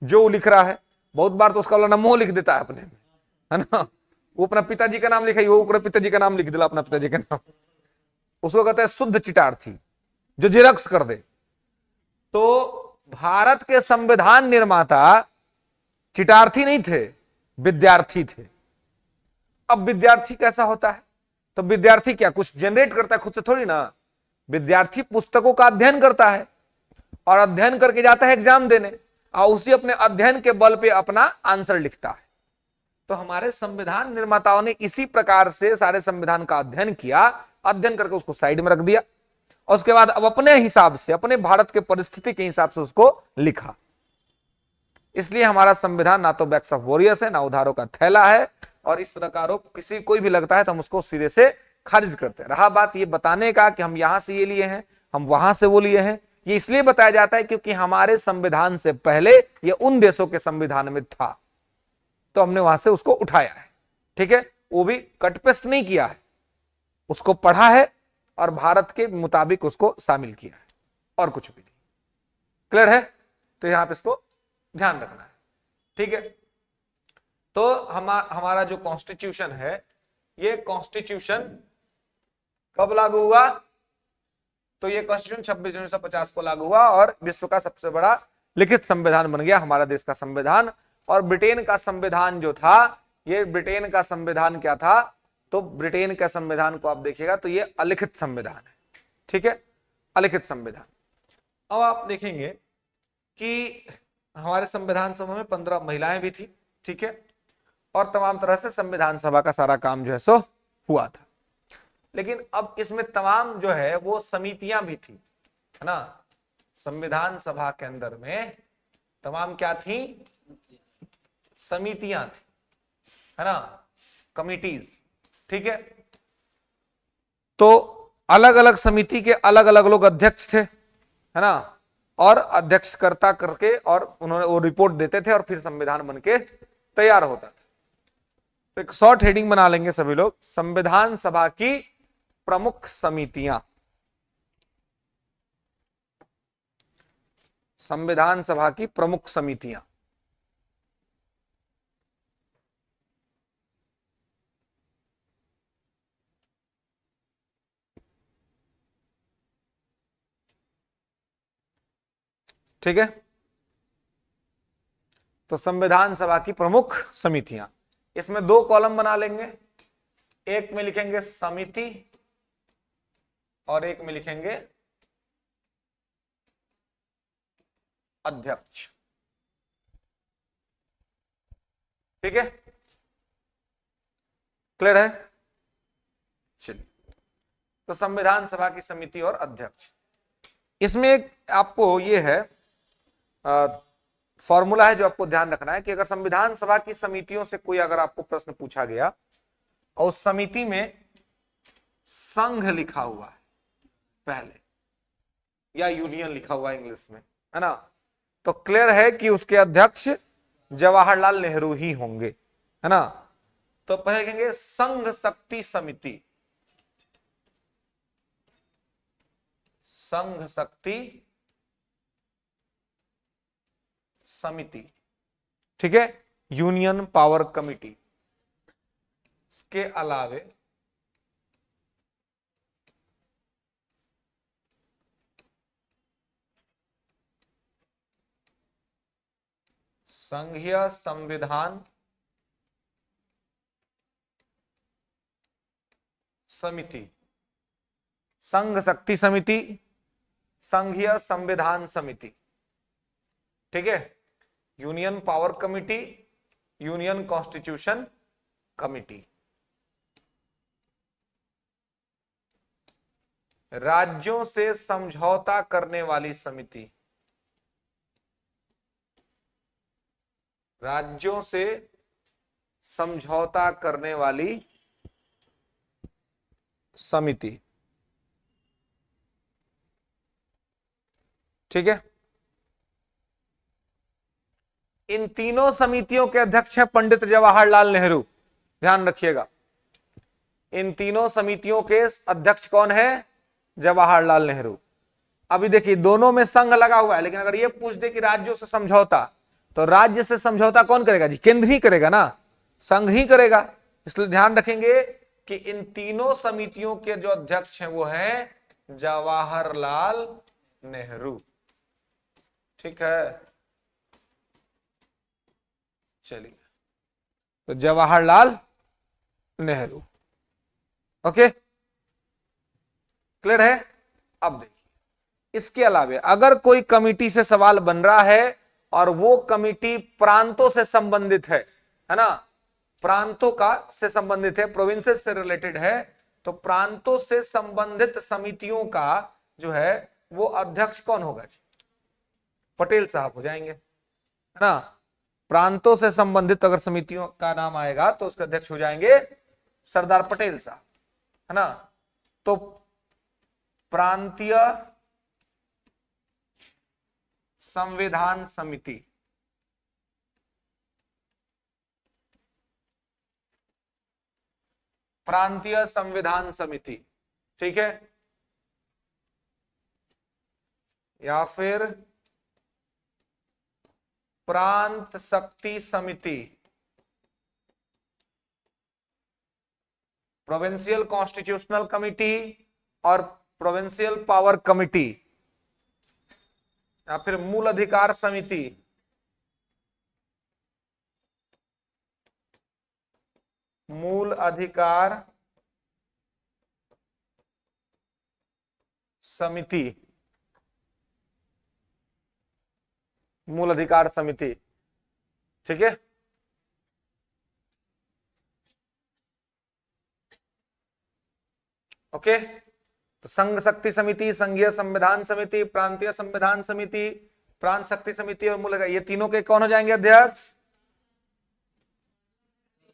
जो वो लिख रहा है। बहुत बार तो उसका वाला नमो लिख देता है अपने में, है ना, वो अपना पिताजी का नाम लिखा, वो पिताजी का नाम लिख दिला, अपना पिताजी का नाम, उसको कहते हैं शुद्ध चिटार्थी, जो जेरक्स कर दे। तो भारत के संविधान निर्माता चिटार्थी नहीं थे, विद्यार्थी थे। अब विद्यार्थी कैसा होता है, तो विद्यार्थी क्या कुछ जनरेट करता है खुद से थोड़ी ना, विद्यार्थी पुस्तकों का अध्ययन करता है और अध्ययन करके जाता है एग्जाम देने, और उसी अपने अध्ययन के बल पे अपना आंसर लिखता है। तो हमारे संविधान निर्माताओं ने इसी प्रकार से सारे संविधान का अध्ययन किया, अध्ययन करके उसको साइड में रख दिया, और उसके बाद अब अपने हिसाब से, अपने भारत के परिस्थिति के हिसाब से उसको लिखा। इसलिए हमारा संविधान ना तो बैक्स ऑफ वॉरियर्स है, ना उधारों का थैला है, और इस प्रकार किसी कोई भी लगता है तो हम उसको सिरे से खारिज करते हैं। रहा बात ये बताने का कि हम यहां से ये लिए हैं, हम वहां से वो लिए हैं, ये इसलिए बताया जाता है क्योंकि हमारे संविधान से पहले ये उन देशों के संविधान में था, तो हमने वहां से उसको उठाया है। ठीक है, वो भी कट पेस्ट नहीं किया है, उसको पढ़ा है और भारत के मुताबिक उसको शामिल किया है, और कुछ भी नहीं। क्लियर है, तो यहां पे इसको ध्यान रखना है। ठीक है, तो हमारा जो कॉन्स्टिट्यूशन है, ये कॉन्स्टिट्यूशन कब लागू हुआ, तो ये कॉन्स्टिट्यूशन 26 जनवरी 1950 को लागू हुआ और विश्व का सबसे बड़ा लिखित संविधान बन गया हमारा देश का संविधान। और ब्रिटेन का संविधान जो था, ये ब्रिटेन का संविधान क्या था, तो ब्रिटेन के संविधान को आप देखिएगा तो ये अलिखित संविधान है। ठीक है, अलिखित संविधान। अब आप देखेंगे कि हमारे संविधान सभा में 15 महिलाएं भी थी। ठीक है, और तमाम तरह से संविधान सभा का सारा काम जो है सो हुआ था। लेकिन अब इसमें तमाम जो है वो समितियां भी थी, है ना, संविधान सभा के अंदर में तमाम क्या थी, समितियां थी, है ना, कमिटीज। ठीक है, तो अलग अलग समिति के अलग अलग लोग अध्यक्ष थे, है ना, और अध्यक्षकर्ता करके और उन्होंने वो रिपोर्ट देते थे और फिर संविधान बनके तैयार होता था। तो एक शॉर्ट हेडिंग बना लेंगे सभी लोग, संविधान सभा की प्रमुख समितियां। संविधान सभा की प्रमुख समितियां, ठीक है, तो संविधान सभा की प्रमुख समितियां, इसमें 2 कॉलम बना लेंगे, एक में लिखेंगे समिति और एक में लिखेंगे अध्यक्ष। ठीक है, क्लियर है। चलिए, तो संविधान सभा की समिति और अध्यक्ष, इसमें एक आपको ये है फॉर्मूला है जो आपको ध्यान रखना है कि अगर संविधान सभा की समितियों से कोई अगर आपको प्रश्न पूछा गया और उस समिति में संघ लिखा हुआ है पहले, या यूनियन लिखा हुआ है इंग्लिश में, है ना, तो क्लियर है कि उसके अध्यक्ष जवाहरलाल नेहरू ही होंगे, है ना। तो पहले कहेंगे संघ शक्ति समिति, संघ शक्ति समिति, ठीक है, यूनियन पावर कमिटी। इसके अलावे संघीय संविधान समिति, संघ शक्ति समिति, संघीय संविधान समिति, ठीक है। Union power committee, union constitution committee. राज्यों से समझौता करने वाली समिति, राज्यों से समझौता करने वाली समिति, ठीक है। इन तीनों समितियों के अध्यक्ष हैं पंडित जवाहरलाल नेहरू, ध्यान रखिएगा। इन तीनों समितियों के अध्यक्ष कौन है? जवाहरलाल नेहरू। अभी देखिए दोनों में संघ लगा हुआ है, लेकिन अगर ये पूछ दे कि राज्यों से समझौता, तो राज्य से समझौता कौन करेगा जी? केंद्र ही करेगा ना, संघ ही करेगा। इसलिए ध्यान रखेंगे कि इन तीनों समितियों के जो अध्यक्ष हैं वो हैं जवाहरलाल नेहरू, ठीक है। चलिए, तो जवाहरलाल नेहरू, ओके, क्लियर है। अब देखिए, इसके अलावे अगर कोई कमिटी से सवाल बन रहा है और वो कमिटी प्रांतों से संबंधित है ना, प्रांतों का से संबंधित है, प्रोविंसेस से रिलेटेड है, तो प्रांतों से संबंधित समितियों का जो है वो अध्यक्ष कौन होगा जी? पटेल साहब हो जाएंगे, है ना। प्रांतों से संबंधित अगर समितियों का नाम आएगा तो उसके अध्यक्ष हो जाएंगे सरदार पटेल साहब, है ना। तो प्रांतीय संविधान समिति, प्रांतीय संविधान समिति, ठीक है, या फिर प्रांत शक्ति समिति, प्रोविंशियल कॉन्स्टिट्यूशनल कमिटी और प्रोविंशियल पावर कमिटी, या फिर मूल अधिकार समिति, मूल अधिकार समिति, मूल अधिकार समिति, ठीक है। ओके, तो संघ शक्ति समिति, संघीय संविधान समिति, प्रांतीय संविधान समिति, प्रांत शक्ति समिति और मूल, ये तीनों के कौन हो जाएंगे अध्यक्ष?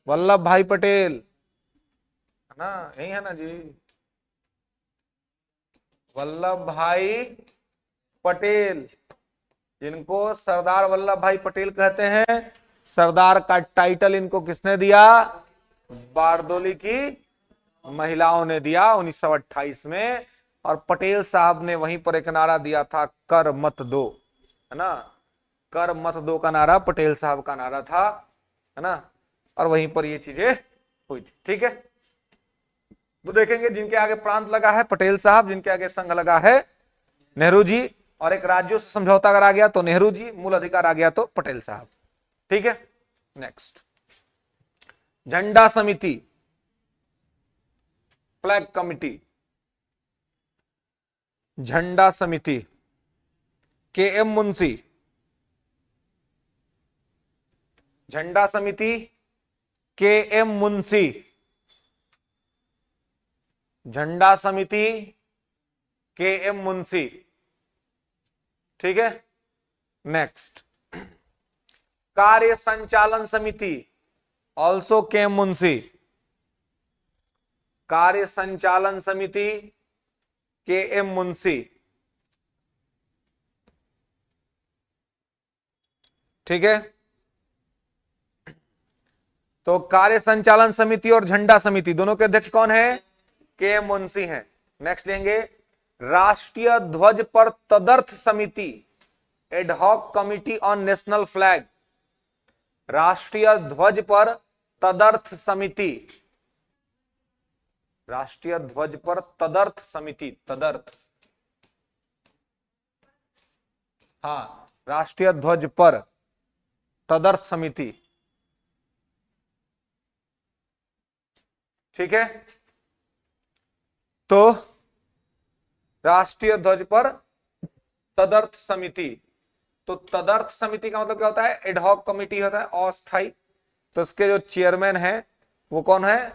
वल्लभ भाई पटेल, है ना, यही है ना जी, वल्लभ भाई पटेल, जिनको सरदार वल्लभ भाई पटेल कहते हैं। सरदार का टाइटल इनको किसने दिया? बारदोली की महिलाओं ने दिया 1928 में। और पटेल साहब ने वहीं पर एक नारा दिया था, कर मत दो, है ना, कर मत दो का नारा पटेल साहब का नारा था, है ना। और वहीं पर ये चीजें हुई थी, ठीक है। तो देखेंगे जिनके आगे प्रांत लगा है पटेल साहब, जिनके आगे संघ लगा है नेहरू जी, और एक राज्यों से समझौता अगर आ गया तो नेहरू जी, मूल अधिकार आ गया तो पटेल साहब, ठीक है। नेक्स्ट, झंडा समिति, फ्लैग कमिटी, झंडा समिति, के एम मुंशी, झंडा समिति के एम मुंशी, झंडा समिति के एम मुंशी, ठीक है। नेक्स्ट, कार्य संचालन समिति, ऑल्सो के एम मुंशी, कार्य संचालन समिति के एम मुंशी, ठीक है। तो कार्य संचालन समिति और झंडा समिति दोनों के अध्यक्ष कौन है? के एम मुंशी हैं। नेक्स्ट लेंगे, राष्ट्रीय ध्वज पर तदर्थ समिति, ad hoc committee on national flag, राष्ट्रीय ध्वज पर तदर्थ समिति, राष्ट्रीय ध्वज पर तदर्थ समिति, तदर्थ, हाँ, राष्ट्रीय ध्वज पर तदर्थ समिति। ठीक है, तो राष्ट्रीय ध्वज पर तदर्थ समिति। तो तदर्थ समिति का मतलब क्या होता है? एडहॉक कमिटी होता है, अस्थाई। तो इसके जो चेयरमैन है वो कौन है?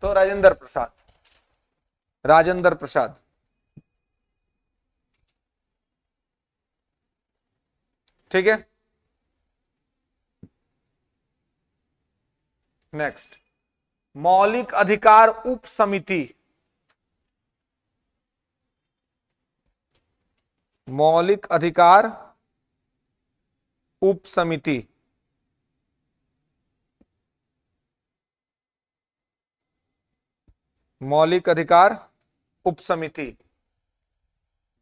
तो राजेंद्र प्रसाद, राजेंद्र प्रसाद। ठीक है, नेक्स्ट, मौलिक अधिकार उप समिति। मौलिक अधिकार उप समिति, मौलिक अधिकार उप समिति,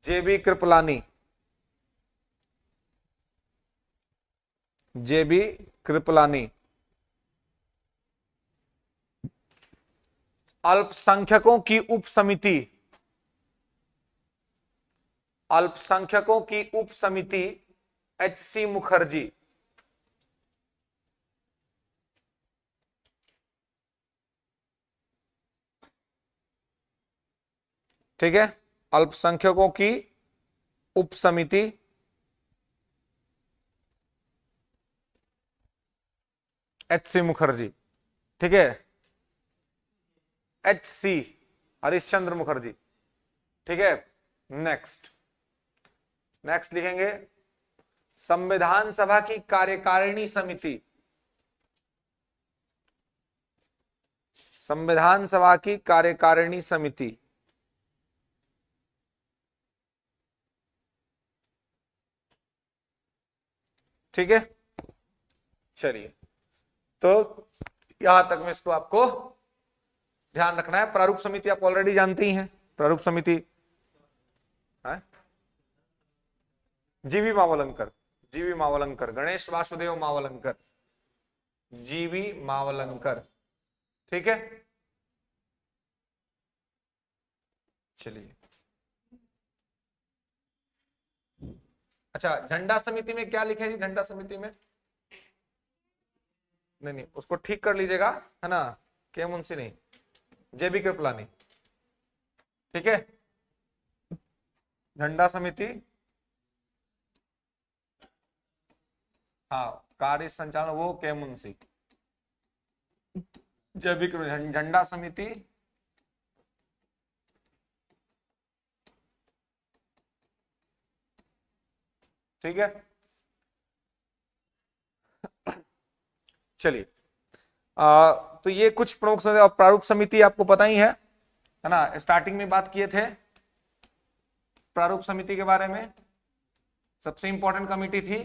जेबी कृपलानी, जेबी कृपलानी। अल्पसंख्यकों की उप समिति, अल्पसंख्यकों की उप समिति, एच.सी. मुखर्जी। ठीक है, अल्पसंख्यकों की उप समिति, एच.सी. मुखर्जी। ठीक है, एच.सी. हरिश्चंद्र मुखर्जी। ठीक है, नेक्स्ट, नेक्स्ट लिखेंगे संविधान सभा की कार्यकारिणी समिति। संविधान सभा की कार्यकारिणी समिति। ठीक है, चलिए, तो यहां तक में इसको आपको ध्यान रखना है। प्रारूप समिति आप ऑलरेडी जानती हैं। प्रारूप समिति है जीवी मावलंकर, जीवी मावलंकर, गणेश वासुदेव मावलंकर, जीवी मावलंकर। ठीक है, चलिए, अच्छा, झंडा समिति में क्या लिखे जी? झंडा समिति में नहीं नहीं, उसको ठीक कर लीजिएगा, है ना, के मुंशी नहीं, जेबी कृपलानी। ठीक है, झंडा समिति, हाँ, कार्य संचालन वो के मुंशी। जेबी कृपलानी, झंडा समिति, ठीक है, चलिए, तो ये कुछ प्रमुख प्रारूप समिति आपको पता ही है ना। स्टार्टिंग में बात किए थे प्रारूप समिति के बारे में। सबसे इंपॉर्टेंट कमिटी थी,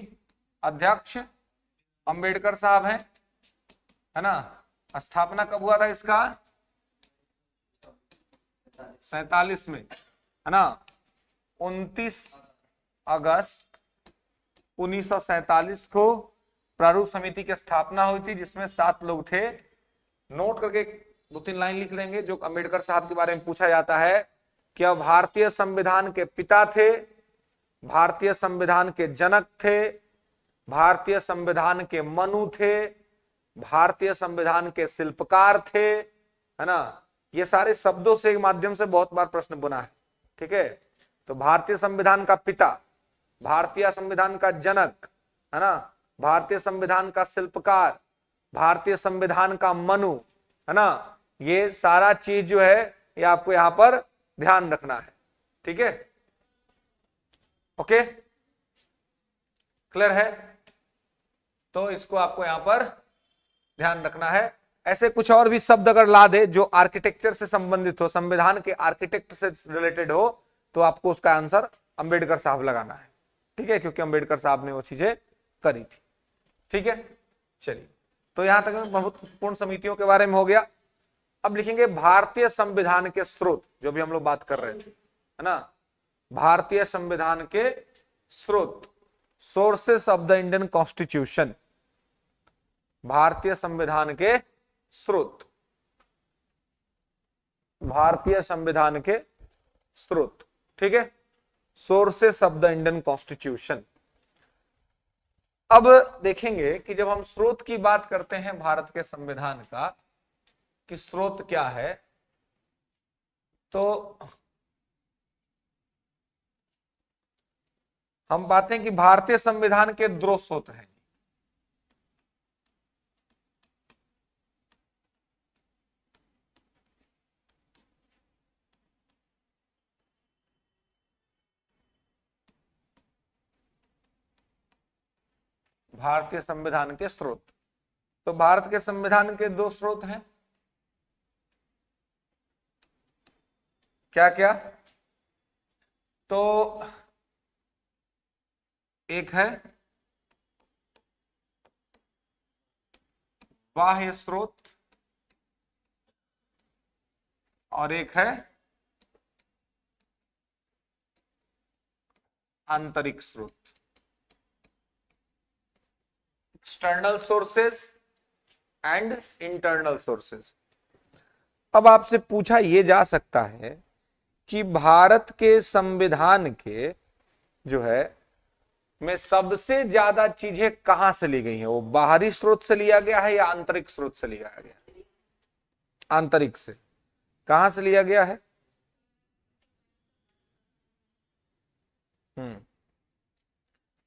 अध्यक्ष अंबेडकर साहब हैं, है ना। स्थापना कब हुआ था इसका? 47 में, है ना, 29 अगस्त 1947 को प्रारूप समिति की स्थापना हुई थी, जिसमें 7 लोग थे। नोट करके 2-3 लाइन लिख लेंगे। जो अंबेडकर साहब के बारे में पूछा जाता है कि वह भारतीय संविधान के पिता थे, भारतीय संविधान के जनक थे, भारतीय संविधान के मनु थे, भारतीय संविधान के शिल्पकार थे, है ना। ये सारे शब्दों से माध्यम से बहुत बार प्रश्न बना है। ठीक है, तो भारतीय संविधान का पिता, भारतीय संविधान का जनक, है ना, भारतीय संविधान का शिल्पकार, भारतीय संविधान का मनु, है ना, ये सारा चीज जो है ये आपको यहां पर ध्यान रखना है। ठीक है, ओके, क्लियर है? तो इसको आपको यहां पर ध्यान रखना है। ऐसे कुछ और भी शब्द अगर ला दे जो आर्किटेक्चर से संबंधित हो, संविधान के आर्किटेक्ट से रिलेटेड हो, तो आपको उसका आंसर अंबेडकर साहब लगाना है। ठीक है, क्योंकि अंबेडकर साहब ने वो चीजें करी थी। ठीक है, चलिए, तो यहां तक महत्वपूर्ण समितियों के बारे में हो गया। अब लिखेंगे भारतीय संविधान के स्रोत, जो भी हम लोग बात कर रहे थे, है ना। भारतीय संविधान के स्रोत, sources of the Indian constitution. भारतीय संविधान के स्रोत, भारतीय संविधान के स्रोत। ठीक है, sources of the Indian constitution. अब देखेंगे कि जब हम स्रोत की बात करते हैं भारत के संविधान का कि स्रोत क्या है, तो हम पाते हैं कि भारतीय संविधान के दो स्रोत हैं। भारतीय संविधान के स्रोत, तो भारत के संविधान के दो स्रोत हैं, क्या क्या? तो एक है बाह्य स्रोत और एक है आंतरिक स्रोत, external sources and internal sources. अब आपसे पूछा यह जा सकता है कि भारत के संविधान के जो है में सबसे ज्यादा चीजें कहां से ली गई हैं, वो बाहरी स्रोत से लिया गया है या आंतरिक स्रोत से लिया गया? आंतरिक से। कहां से लिया गया है?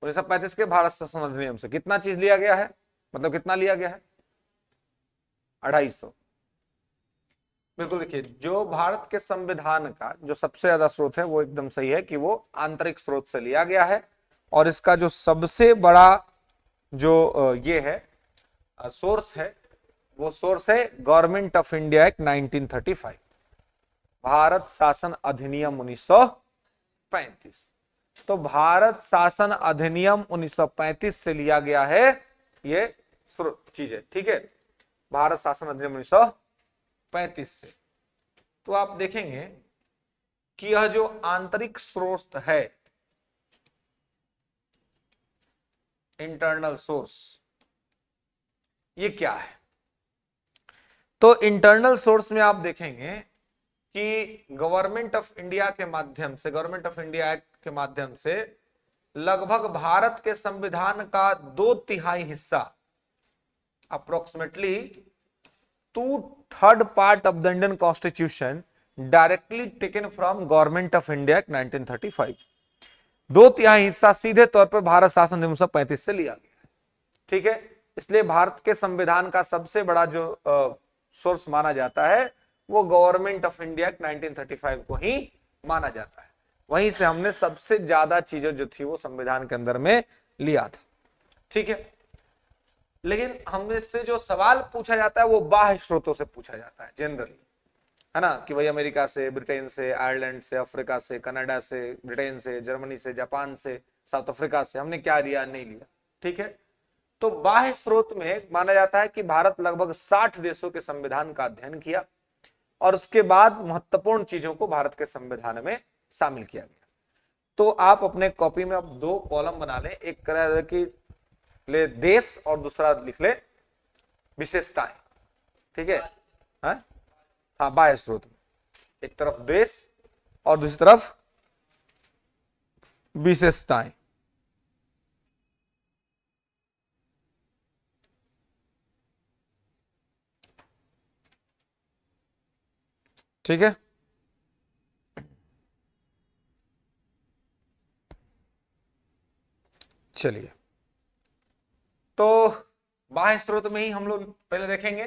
1935 के भारत शासन अधिनियम से कितना चीज लिया गया है, मतलब कितना लिया गया है? 250। बिल्कुल, देखिए जो भारत के संविधान का जो सबसे ज्यादा स्रोत है वो एकदम सही है कि वो आंतरिक स्रोत से लिया गया है, और इसका जो सबसे बड़ा जो ये है सोर्स है, वो सोर्स है government of India act 1935, Bharat शासन अधिनियम 1935। तो भारत शासन अधिनियम 1935 से लिया गया है ये चीजें, ठीक है, भारत शासन अधिनियम 1935 से। तो आप देखेंगे कि यह जो आंतरिक स्रोत है, इंटरनल सोर्स, ये क्या है? तो इंटरनल सोर्स में आप देखेंगे कि गवर्नमेंट ऑफ इंडिया के माध्यम से, गवर्नमेंट ऑफ इंडिया एक्ट के माध्यम से लगभग भारत के संविधान का 2/3 हिस्सा, approximately 2/3 part of the Indian constitution directly taken from government of India act 1935। 2/3 हिस्सा सीधे तौर पर भारत शासन अधिनियम 1935 से लिया गया है, ठीक है। इसलिए भारत के संविधान का सबसे बड़ा जो सोर्स माना जाता है वो गवर्नमेंट ऑफ इंडिया 1935 को ही माना जाता है। वहीं से हमने सबसे ज्यादा चीजें जो थी वो संविधान के अंदर में लिया था, ठीक है। लेकिन हमने से जो सवाल पूछा जाता है वो बाह्य स्रोतों से पूछा जाता है जनरली, है ना, कि भाई अमेरिका से, ब्रिटेन से, आयरलैंड से, अफ्रीका से, कनाडा से, ब्रिटेन से, जर्मनी से, जापान से, साउथ अफ्रीका से हमने क्या लिया, नहीं लिया, ठीक है। तो बाह्य स्रोत में माना जाता है कि भारत लगभग 60 देशों के संविधान का अध्ययन किया और उसके बाद महत्वपूर्ण चीजों को भारत के संविधान में शामिल किया गया। तो आप अपने कॉपी में अब 2 कॉलम बना लें, एक कह कि ले देश और दूसरा लिख ले विशेषताएं, ठीक है। हाँ, बाह्य स्रोत में एक तरफ देश और दूसरी तरफ विशेषताएं, ठीक है। चलिए, तो बाह्य स्रोत में ही हम लोग पहले देखेंगे।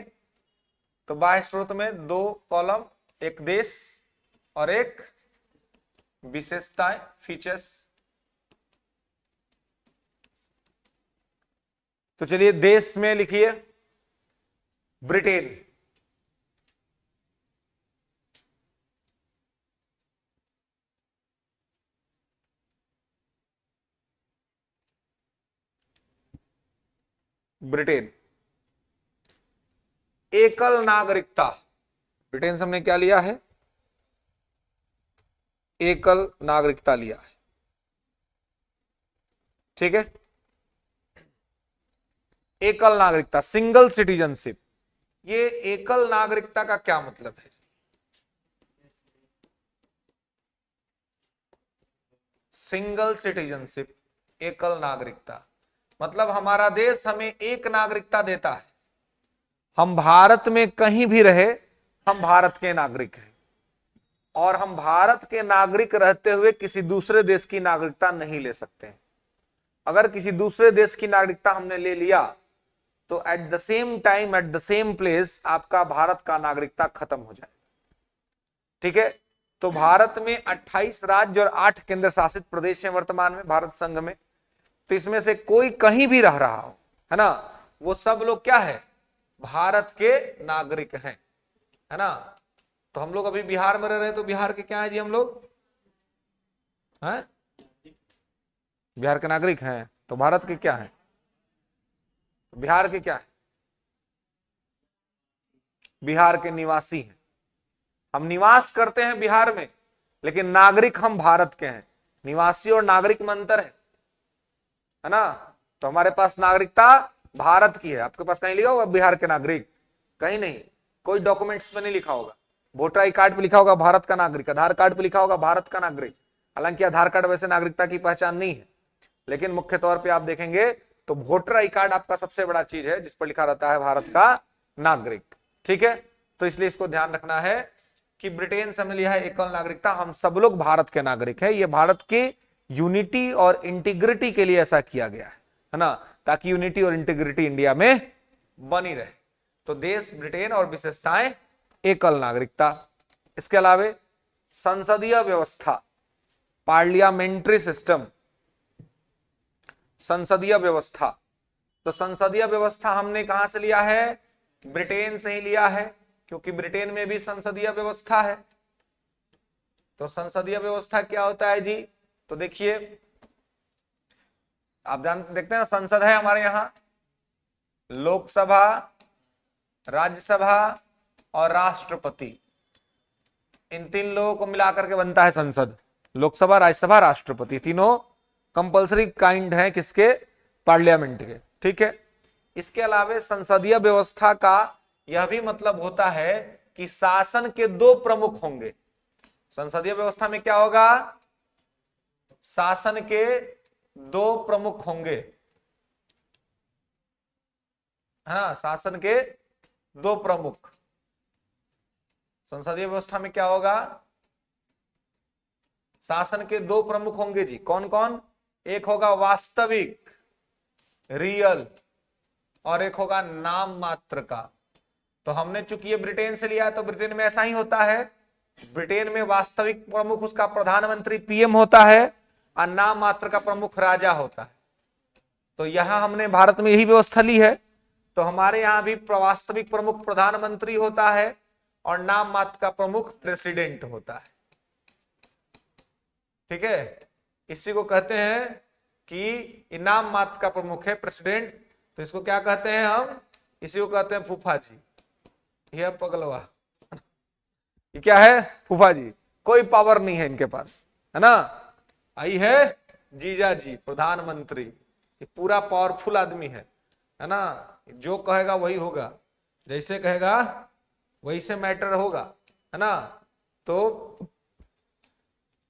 तो बाह्य स्रोत में 2 कॉलम, एक देश और एक विशेषताएं, फीचर्स। तो चलिए देश में लिखिए ब्रिटेन, ब्रिटेन। एकल नागरिकता, ब्रिटेन से हमने क्या लिया है, एकल नागरिकता लिया है, ठीक है। एकल नागरिकता, सिंगल सिटीजनशिप, ये एकल नागरिकता का क्या मतलब है? सिंगल सिटीजनशिप, एकल नागरिकता, मतलब हमारा देश हमें एक नागरिकता देता है। हम भारत में कहीं भी रहे, हम भारत के नागरिक हैं, और हम भारत के नागरिक रहते हुए किसी दूसरे देश की नागरिकता नहीं ले सकते हैं। अगर किसी दूसरे देश की नागरिकता हमने ले लिया तो at the same time, at the same place, आपका भारत का नागरिकता खत्म हो जाएगा। ठीक है, तो भारत में 28 राज्य और 8 केंद्र शासित प्रदेश हैं वर्तमान में भारत संघ में। तो इसमें से कोई कहीं भी रह रहा हो, है ना, वो सब लोग क्या है, भारत के नागरिक हैं, है ना। तो हम लोग अभी बिहार में रह रहे हैं, तो बिहार के क्या है जी, हम लोग हैं, बिहार के नागरिक हैं। तो भारत के क्या है, बिहार के क्या है, बिहार के निवासी हैं। हम निवास करते हैं बिहार में, लेकिन नागरिक हम भारत के हैं। निवासी और नागरिक में अंतर है ना। तो हमारे पास नागरिकता भारत की है। आपके पास कहीं लिखा होगा बिहार के नागरिक? कहीं नहीं, कोई डॉक्यूमेंट्स में नहीं लिखा होगा। वोटर आई कार्ड पे लिखा होगा भारत का नागरिक, आधार कार्ड पे लिखा होगा भारत का नागरिक। हालांकि आधार कार्ड वैसे नागरिकता की पहचान नहीं है, लेकिन मुख्य तौर पे आप देखेंगे तो वोटर आई कार्ड आपका सबसे बड़ा चीज है, जिस पर लिखा रहता है भारत का नागरिक। ठीक है, तो इसलिए इसको ध्यान रखना है कि ब्रिटेन से हमने लिया है एकल नागरिकता, हम सब लोग भारत के नागरिक हैं। ये भारत की यूनिटी और इंटीग्रिटी के लिए ऐसा किया गया है ना, ताकि यूनिटी और इंटीग्रिटी इंडिया में बनी रहे। तो देश ब्रिटेन और विशेषताएं एकल नागरिकता। इसके अलावा संसदीय व्यवस्था, पार्लियामेंट्री सिस्टम, संसदीय व्यवस्था। तो संसदीय व्यवस्था हमने कहां से लिया है, ब्रिटेन से ही लिया है, क्योंकि ब्रिटेन में भी संसदीय व्यवस्था है। तो संसदीय व्यवस्था क्या होता है जी, तो देखिए आप देखते हैं ना, संसद है हमारे यहां, लोकसभा, राज्यसभा और राष्ट्रपति, इन 3 लोगों को मिलाकर के बनता है संसद। लोकसभा, राज्यसभा, राष्ट्रपति, तीनों कंपल्सरी काइंड है किसके, पार्लियामेंट के। ठीक है, इसके अलावा संसदीय व्यवस्था का यह भी मतलब होता है कि शासन के 2 प्रमुख होंगे। संसदीय व्यवस्था में क्या होगा, शासन के 2 प्रमुख होंगे, है ना, शासन के 2 प्रमुख। संसदीय व्यवस्था में क्या होगा, शासन के 2 प्रमुख होंगे जी। कौन कौन, एक होगा वास्तविक, रियल, और एक होगा नाम मात्र का। तो हमने चूंकि ये ब्रिटेन से लिया है, तो ब्रिटेन में ऐसा ही होता है। ब्रिटेन में वास्तविक प्रमुख उसका प्रधानमंत्री पीएम होता है, और नाम मात्र का प्रमुख राजा होता है। तो यहां हमने भारत में यही व्यवस्था ली है। तो हमारे यहां भी वास्तविक प्रमुख प्रधानमंत्री होता है, और नाम मात्र का प्रमुख प्रेसिडेंट होता है। ठीक है, इसी को कहते हैं कि नाम मात्र का प्रमुख है प्रेसिडेंट। तो इसको क्या कहते हैं हम, इसी को कहते हैं फूफा जी। ये पगलवा, ये क्या है, फूफा जी। कोई पावर नहीं है इनके पास, है ना। आई है जीजा जी, प्रधानमंत्री, ये पूरा पावरफुल आदमी है ना। जो कहेगा वही होगा, जैसे कहेगा वैसे मैटर होगा, है ना। तो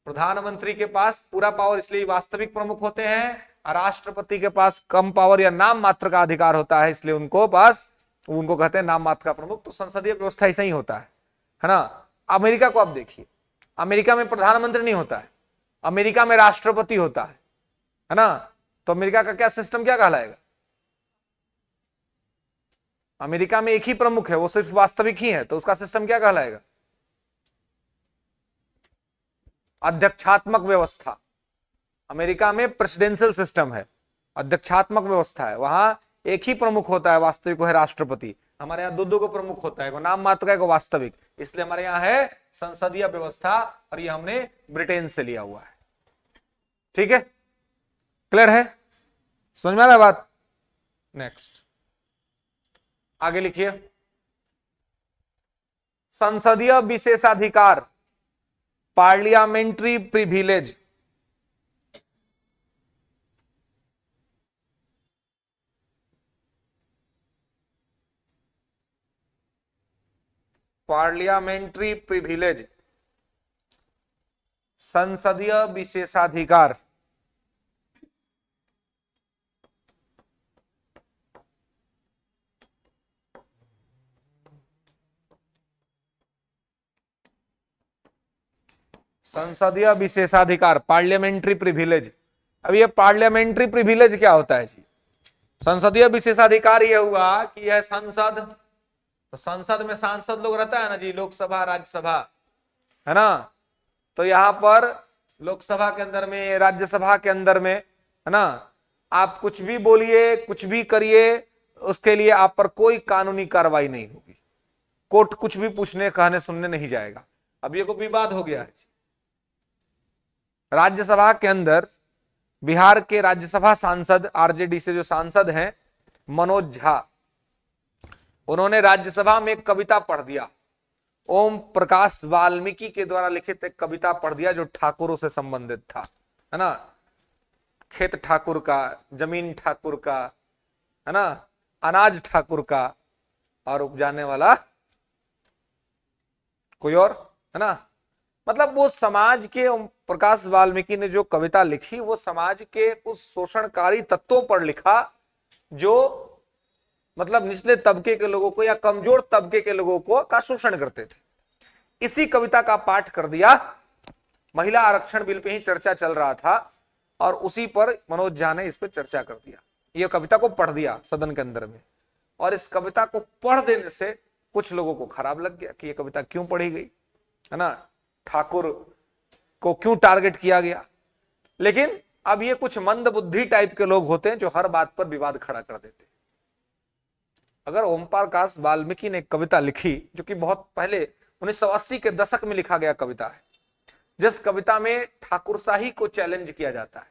प्रधानमंत्री के पास पूरा पावर, इसलिए वास्तविक प्रमुख होते हैं, और राष्ट्रपति के पास कम पावर या नाम मात्र का अधिकार होता है, इसलिए उनको कहते हैं नाम मात्र का प्रमुख। तो संसदीय व्यवस्था ऐसा ही होता है ना। अमेरिका को आप देखिए, अमेरिका में प्रधानमंत्री नहीं होता है, अमेरिका में राष्ट्रपति होता है ना। तो अमेरिका का क्या सिस्टम क्या कहलाएगा, अमेरिका में एक ही प्रमुख है, वो सिर्फ वास्तविक ही है, तो उसका सिस्टम क्या कहलाएगा, अध्यक्षात्मक व्यवस्था। अमेरिका में प्रेसिडेंशियल सिस्टम है, अध्यक्षात्मक व्यवस्था है, वहां एक ही प्रमुख होता है, वास्तविक है राष्ट्रपति। हमारे यहाँ 2 को प्रमुख होता है, नाम मात्र का, वास्तविक। इसलिए हमारे यहाँ है संसदीय व्यवस्था, और ये हमने ब्रिटेन से लिया हुआ है। ठीक है, क्लियर है, समझ में आ रहा है बात। नेक्स्ट आगे लिखिए, संसदीय विशेषाधिकार, पार्लियामेंट्री प्रिविलेज। पार्लियामेंट्री प्रिविलेज, संसदीय विशेषाधिकार। संसदीय विशेषाधिकार, पार्लियामेंट्री प्रिविलेज। अब ये पार्लियामेंट्री प्रिविलेज क्या होता है जी? संसदीय विशेषाधिकार ये हुआ कि यह संसद, तो संसद में सांसद लोग रहता है ना जी, लोकसभा राज्यसभा, है ना। तो यहां पर लोकसभा के अंदर में, राज्यसभा के अंदर में, है ना, आप कुछ भी बोलिए, कुछ भी करिए, उसके लिए आप पर कोई कानूनी कार्रवाई नहीं होगी। कोर्ट कुछ भी पूछने, कहने, सुनने नहीं जाएगा। अब ये को विवाद हो गया है। राज्यसभा के अंदर बिहार के राज्यसभा सांसद, आरजेडी से जो सांसद हैं मनोज झा, उन्होंने राज्यसभा में एक कविता पढ़ दिया, ओम प्रकाश वाल्मीकि के द्वारा लिखित एक कविता पढ़ दिया जो ठाकुरों से संबंधित था, है ना। खेत ठाकुर का, जमीन ठाकुर का, है ना, अनाज ठाकुर का, और उपजाने वाला कोई और, है ना। मतलब वो समाज के, ओम प्रकाश वाल्मीकि ने जो कविता लिखी वो समाज के उस शोषणकारी तत्वों पर लिखा जो मतलब निचले तबके के लोगों को या कमजोर तबके के लोगों को का शोषण करते थे। इसी कविता का पाठ कर दिया। महिला आरक्षण बिल पे ही चर्चा चल रहा था और उसी पर मनोज झा ने इस पर चर्चा कर दिया। ये कविता को पढ़ दिया सदन के अंदर में, और इस कविता को पढ़ देने से कुछ लोगों को खराब लग गया कि ये कविता क्यों पढ़ी गई, है ना, ठाकुर को क्यों टारगेट किया गया। लेकिन अब ये कुछ मंद बुद्धि टाइप के लोग होते हैं जो हर बात पर विवाद खड़ा कर देते हैं। अगर ओम प्रकाश वाल्मीकि ने कविता लिखी जो कि बहुत पहले 1980 के दशक में लिखा गया कविता है, जिस कविता में ठाकुरशाही को चैलेंज किया जाता है,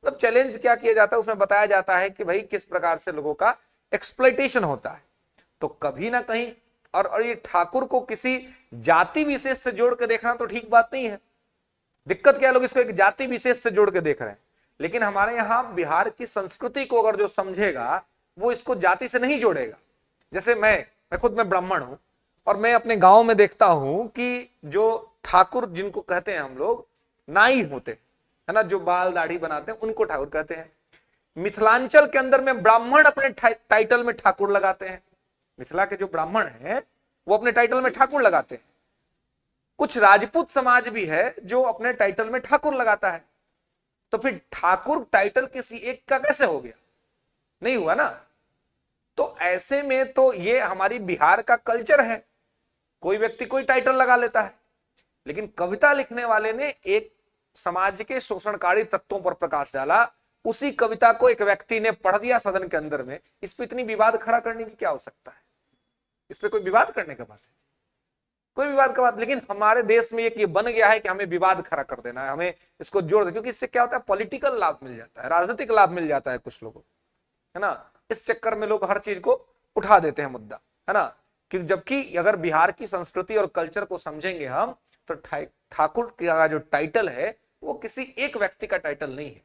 मतलब चैलेंज क्या किया जाता है, उसमें बताया जाता है कि भाई किस प्रकार से लोगों का एक्सप्लॉइटेशन होता है। तो कभी ना कहीं, और ये ठाकुर को किसी जाति विशेष से जोड़ के देखना तो ठीक बात नहीं है। दिक्कत क्या, लोग इसको एक जाति विशेष से जोड़ के देख रहे हैं। लेकिन हमारे यहाँ बिहार की संस्कृति को अगर जो समझेगा वो इसको जाति से नहीं जोड़ेगा। जैसे मैं खुद में ब्राह्मण हूं और मैं अपने गांव में देखता हूं कि जो ठाकुर जिनको कहते हैं हम लोग, नाई होते हैं, है ना, जो बाल दाढ़ी बनाते हैं, उनको ठाकुर कहते हैं। मिथिलांचल के अंदर में ब्राह्मण अपने टाइटल में ठाकुर लगाते हैं। मिथिला के जो ब्राह्मण हैं वो अपने टाइटल में ठाकुर लगाते हैं। कुछ राजपूत समाज भी है जो अपने टाइटल में ठाकुर लगाता है। तो फिर ठाकुर टाइटल किसी एक का कैसे हो गया? नहीं हुआ ना। तो ऐसे में तो ये हमारी बिहार का कल्चर है, कोई व्यक्ति कोई टाइटल लगा लेता है। लेकिन कविता लिखने वाले ने एक समाज के शोषणकारी तत्वों पर प्रकाश डाला, उसी कविता को एक व्यक्ति ने पढ़ दिया सदन के अंदर में। इस पर इतनी विवाद खड़ा करने की क्या हो सकता है? इस पे कोई विवाद करने का बात है? कोई विवाद का बात। लेकिन हमारे देश में ये बन गया है कि हमें विवाद खड़ा कर देना है, हमें इसको जोड़ दे, क्योंकि इससे क्या होता है, पॉलिटिकल लाभ मिल जाता है, राजनीतिक लाभ मिल जाता है कुछ लोगों, है ना। इस चक्कर में लोग हर चीज को उठा देते हैं मुद्दा, है ना। कि जबकि अगर बिहार की संस्कृति और कल्चर को समझेंगे हम तो ठाकुर का जो टाइटल है वो किसी एक व्यक्ति का टाइटल नहीं है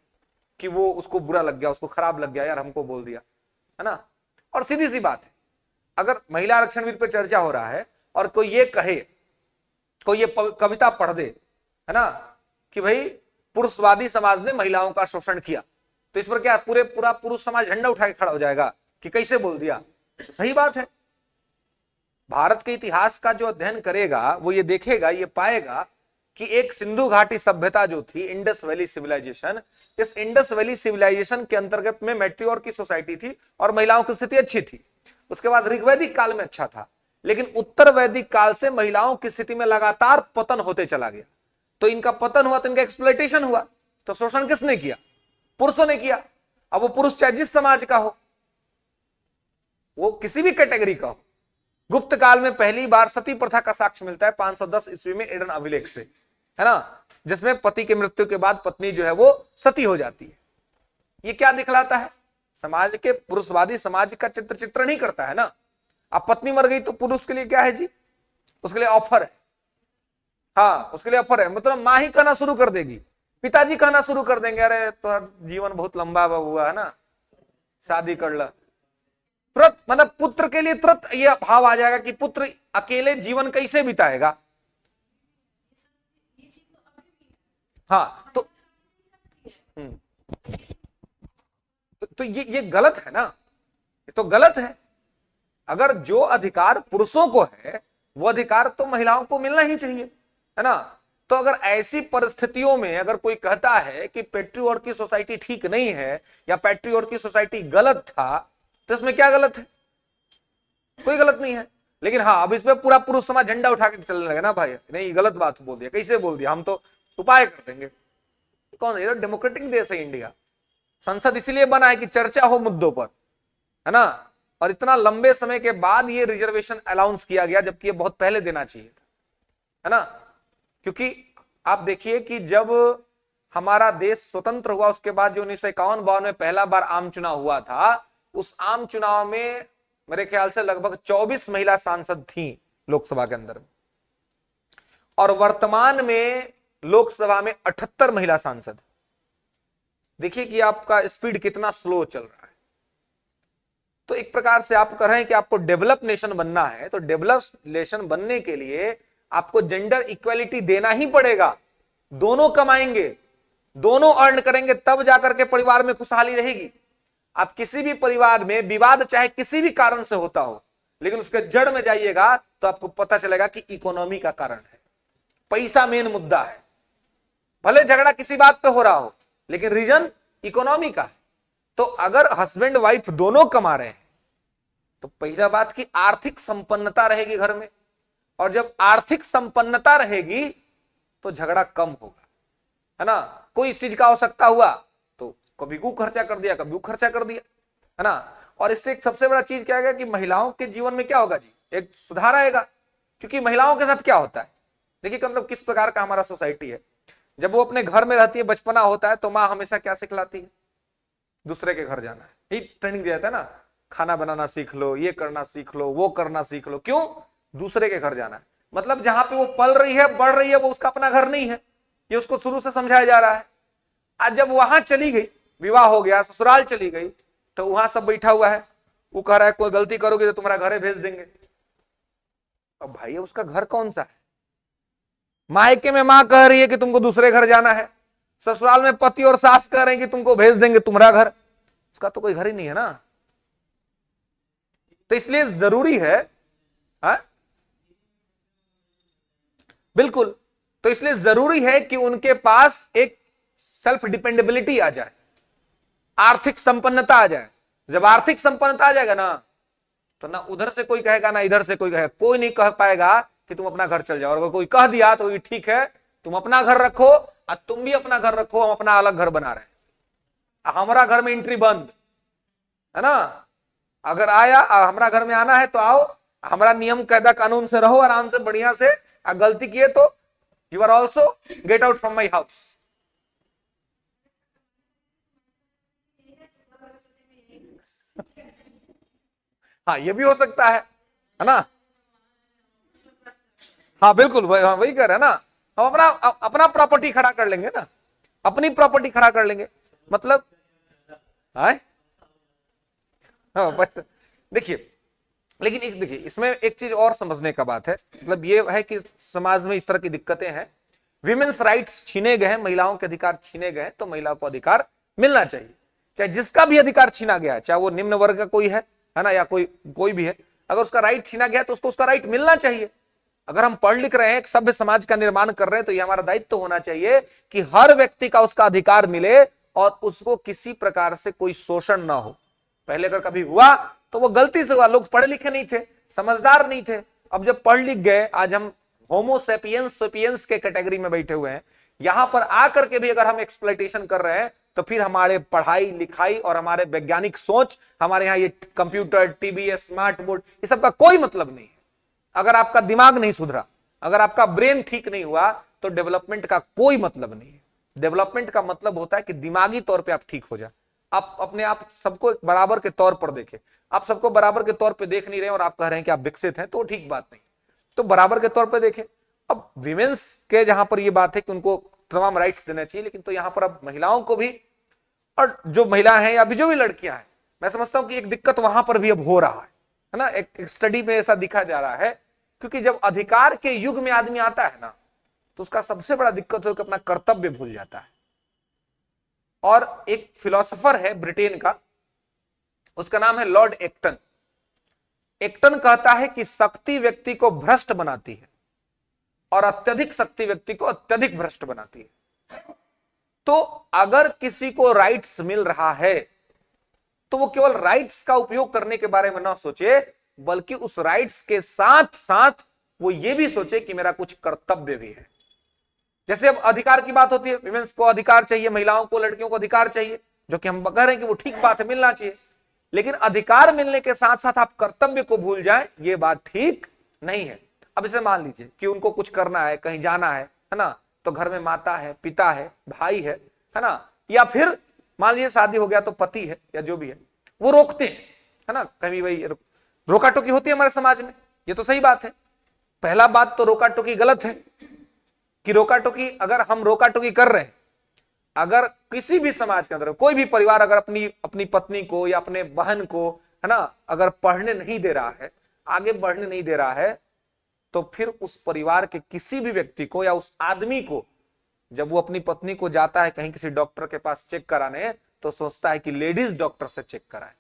कि वो उसको बुरा लग गया, उसको खराब लग गया, यार हमको बोल दिया, है ना। और सीधी सी बात है, अगर महिला आरक्षण बिल पर चर्चा हो रहा है और कोई ये कहे, कोई ये कविता पढ़ दे, है ना, कि भाई पुरुषवादी समाज ने महिलाओं का शोषण किया, तो इस पर क्या पूरा पुरुष समाज झंडा उठा के खड़ा हो जाएगा कि कैसे बोल दिया? तो सही बात है। भारत के इतिहास का जो अध्ययन करेगा वो ये देखेगा, ये पाएगा कि एक सिंधु घाटी सभ्यता जो थी, इंडस वैली सिविलाइजेशन, इस इंडस वैली सिविलाइजेशन के अंतर्गत में मैट्रियोर की सोसाइटी थी और महिलाओं की स्थिति अच्छी थी। उसके बाद ऋग्वैदिक काल में अच्छा था, लेकिन उत्तर वैदिक काल से महिलाओं की स्थिति में लगातार पतन होते चला गया। तो इनका पतन हुआ तो इनका एक्सप्लॉइटेशन हुआ। तो शोषण किसने किया? पुरुषों ने किया। अब वो पुरुष चाहे जिस समाज का हो, वो किसी भी कैटेगरी का हो। गुप्त काल में पहली बार सती प्रथा का साक्ष्य मिलता है 510 ईस्वी में एडन अभिलेख से, है ना, जिसमें पति की मृत्यु के बाद पत्नी जो है वो सती हो जाती है। ये क्या दिखलाता है? समाज के पुरुषवादी समाज का चित्रण ही करता है ना। अब पत्नी मर गई तो पुरुष के लिए क्या है जी? उसके लिए ऑफर है, हाँ उसके लिए ऑफर है। मतलब मां ही कहना शुरू कर देगी, पिताजी कहना शुरू कर देंगे, अरे तो जीवन बहुत लंबा हुआ है ना, शादी कर ला। तुरंत मतलब पुत्र के लिए तुरंत यह भाव आ जाएगा कि पुत्र अकेले जीवन कैसे बिताएगा। हाँ तो ये गलत है ना, ये तो गलत है। अगर जो अधिकार पुरुषों को है वो अधिकार तो महिलाओं को मिलना ही चाहिए, है ना। तो अगर ऐसी परिस्थितियों में अगर कोई कहता है कि पैट्रियॉट की सोसाइटी ठीक नहीं है या पैट्रियॉट की सोसाइटी गलत था, तो इसमें क्या गलत है? कोई गलत नहीं है। लेकिन हाँ, अब इसमें पूरा पुरुष समाज झंडा उठा के चलने लगे ना भाई, नहीं गलत बात बोल दिया, कैसे बोल दिया, हम तो उपाय कर देंगे। कौन, ये डेमोक्रेटिक देश है इंडिया, संसद इसीलिए बना है कि चर्चा हो मुद्दों पर, है ना। और इतना लंबे समय के बाद ये रिजर्वेशन अनाउंस किया गया, जबकि ये बहुत पहले देना चाहिए था, है ना। क्योंकि आप देखिए कि जब हमारा देश स्वतंत्र हुआ, उसके बाद जो 1951-52 में पहला बार आम चुनाव हुआ था, उस आम चुनाव में मेरे ख्याल से लगभग 24 महिला सांसद थी लोकसभा के अंदर में, और वर्तमान में लोकसभा में 78 महिला सांसद। देखिए कि आपका स्पीड कितना स्लो चल रहा है। तो एक प्रकार से आप कह रहे हैं कि आपको डेवलप नेशन बनना है, तो डेवलप नेशन बनने के लिए आपको जेंडर इक्वालिटी देना ही पड़ेगा। दोनों कमाएंगे, दोनों अर्न करेंगे, तब जाकर के परिवार में खुशहाली रहेगी। आप किसी भी परिवार में विवाद चाहे किसी भी कारण से होता हो, लेकिन उसके जड़ में जाइएगा तो आपको पता चलेगा कि इकोनॉमी का कारण है, पैसा मेन मुद्दा है। भले झगड़ा किसी बात पे हो रहा हो, लेकिन रीजन इकोनॉमी का है। तो अगर हस्बैंड वाइफ दोनों कमा रहे हैं, तो पहला बात की आर्थिक संपन्नता रहेगी घर में, और जब आर्थिक संपन्नता रहेगी तो झगड़ा कम होगा, है ना। कोई चीज का आवश्यकता हुआ तो कभी को खर्चा कर दिया, कभी वो खर्चा कर दिया, है ना। और इससे एक सबसे बड़ा चीज क्या है कि महिलाओं के जीवन में क्या होगा जी, एक सुधार आएगा। क्योंकि महिलाओं के साथ क्या होता है, देखिए मतलब किस प्रकार का हमारा सोसाइटी है। जब वो अपने घर में रहती है, बचपना होता है, तो माँ हमेशा क्या सिखलाती है, दूसरे के घर जाना है, ही ट्रेनिंग दिया जाता है ना, खाना बनाना सीख लो, ये करना सीख लो, वो करना सीख लो। क्यों? दूसरे के घर जाना है। मतलब जहां पे वो पल रही है, बढ़ रही है, वो उसका अपना घर नहीं है, ये उसको शुरू से समझाया जा रहा है। आज जब वहां चली गई, विवाह हो गया, ससुराल चली गई, तो वहां सब बैठा हुआ है, वो कह रहा है कोई गलती करोगे तो तुम्हारा घर भेज देंगे। अब भाई उसका घर कौन सा है? मायके में मां कह रही है कि तुमको दूसरे घर जाना है, ससुराल में पति और सास कह रहे हैं कि तुमको भेज देंगे तुम्हारा घर, उसका तो कोई घर ही नहीं है ना। तो इसलिए जरूरी है, हा? बिल्कुल, तो इसलिए जरूरी है कि उनके पास एक सेल्फ डिपेंडेबिलिटी आ जाए, आर्थिक संपन्नता आ जाए। जब आर्थिक संपन्नता आ जाएगा ना, तो ना उधर से कोई कहेगा ना इधर से कोई कहेगा, कोई नहीं कह पाएगा कि तुम अपना घर चल जाओ। और अगर कोई कह दिया तो ये ठीक है, तुम अपना घर रखो और तुम भी अपना घर रखो, हम अपना अलग घर बना रहे हैं, हमारा घर में एंट्री बंद, है ना। अगर आया हमारा घर में आना है तो आओ, हमारा नियम कायदा कानून से रहो आराम से बढ़िया से, गलती किए तो you are also get out from my house. हाँ ये भी हो सकता है ना। हाँ बिल्कुल, वही कह रहे हैं ना, हम अपना अपना प्रॉपर्टी खड़ा कर लेंगे ना, अपनी प्रॉपर्टी खड़ा कर लेंगे, मतलब हाँ बस देखिए। लेकिन एक देखिए, इसमें एक चीज और समझने का बात है, मतलब ये है कि समाज में इस तरह की दिक्कतें हैं, विमेन्स राइट्स छीने गए हैं, महिलाओं के अधिकार छीने गए हैं, तो महिलाओं को अधिकार मिलना चाहिए। चाहे जिसका भी अधिकार छीना गया है, चाहे वो निम्न वर्ग का कोई है ना, या कोई भी है, अगर उसका राइट छीना गया तो उसको उसका राइट मिलना चाहिए। अगर हम पढ़ लिख रहे हैं, एक सभ्य समाज का निर्माण कर रहे हैं, तो ये हमारा दायित्व तो होना चाहिए कि हर व्यक्ति का उसका अधिकार मिले और उसको किसी प्रकार से कोई शोषण ना हो। पहले अगर कभी हुआ तो वो गलती से हुआ, लोग पढ़े लिखे नहीं थे, समझदार नहीं थे। अब जब पढ़ लिख गए, आज हम होमो सेपियंस के कैटेगरी में बैठे हुए हैं, यहां पर आकर के भी अगर हम एक्सप्लॉयटेशन कर रहे हैं, तो फिर हमारे पढ़ाई लिखाई और हमारे वैज्ञानिक सोच, हमारे यहाँ ये कंप्यूटर, टीवी, स्मार्ट बोर्ड, ये सब का कोई मतलब नहीं है। अगर आपका दिमाग नहीं सुधरा, अगर आपका ब्रेन ठीक नहीं हुआ, तो डेवलपमेंट का कोई मतलब नहीं है। डेवलपमेंट का मतलब होता है कि दिमागी तौर पे आप ठीक हो जाए, आप अपने आप सबको एक बराबर के तौर पर देखें। आप सबको बराबर के तौर पे देख नहीं रहे हैं और आप कह रहे हैं कि आप विकसित हैं, तो ठीक बात नहीं, तो बराबर के तौर पे देखें। अब विमेन्स के जहां पर ये बात है कि उनको तमाम राइट्स देने चाहिए, लेकिन तो यहां पर अब महिलाओं को भी, और जो महिला हैं या भी जो भी लड़कियां हैं, मैं समझता हूं कि एक दिक्कत वहां पर भी अब हो रहा है ना। एक स्टडी में ऐसा दिखा जा रहा है, क्योंकि जब अधिकार के युग में आदमी आता है ना, तो उसका सबसे बड़ा दिक्कत हो कि अपना कर्तव्य भूल जाता है। और एक फिलोसोफर है ब्रिटेन का, उसका नाम है लॉर्ड एक्टन। एक्टन कहता है कि शक्ति व्यक्ति को भ्रष्ट बनाती है और अत्यधिक शक्ति व्यक्ति को अत्यधिक भ्रष्ट बनाती है। तो अगर किसी को राइट्स मिल रहा है तो वो केवल राइट्स का उपयोग करने के बारे में ना सोचे, बल्कि उस राइट्स के साथ साथ वो ये भी सोचे कि मेरा कुछ कर्तव्य भी है। जैसे अब अधिकार की बात होती है, विमेंस को अधिकार चाहिए, महिलाओं को, लड़कियों को अधिकार चाहिए, जो कि हम कह रहे हैं कि वो ठीक बात है, मिलना चाहिए। लेकिन अधिकार मिलने के साथ साथ आप कर्तव्य को भूल जाएं, ये बात ठीक नहीं है। अब इसे मान लीजिए कि उनको कुछ करना है, कहीं जाना है ना, तो घर में माता है, पिता है, भाई है ना, या फिर मान लीजिए शादी हो गया तो पति है या जो भी है, वो रोकते हैं, है ना, कभी भाई रोका टोकी होती है हमारे समाज में, ये तो सही बात है। पहला बात तो रोका टोकी गलत है कि रोका टोकी, अगर हम रोका टोकी कर रहे हैं, अगर किसी भी समाज के अंदर कोई भी परिवार अगर अपनी पत्नी को या अपने बहन को, है ना, अगर पढ़ने नहीं दे रहा है, आगे बढ़ने नहीं दे रहा है, तो फिर उस परिवार के किसी भी व्यक्ति को या उस आदमी को, जब वो अपनी पत्नी को जाता है कहीं किसी डॉक्टर के पास चेक कराने, तो सोचता है कि लेडीज डॉक्टर से चेक कराए।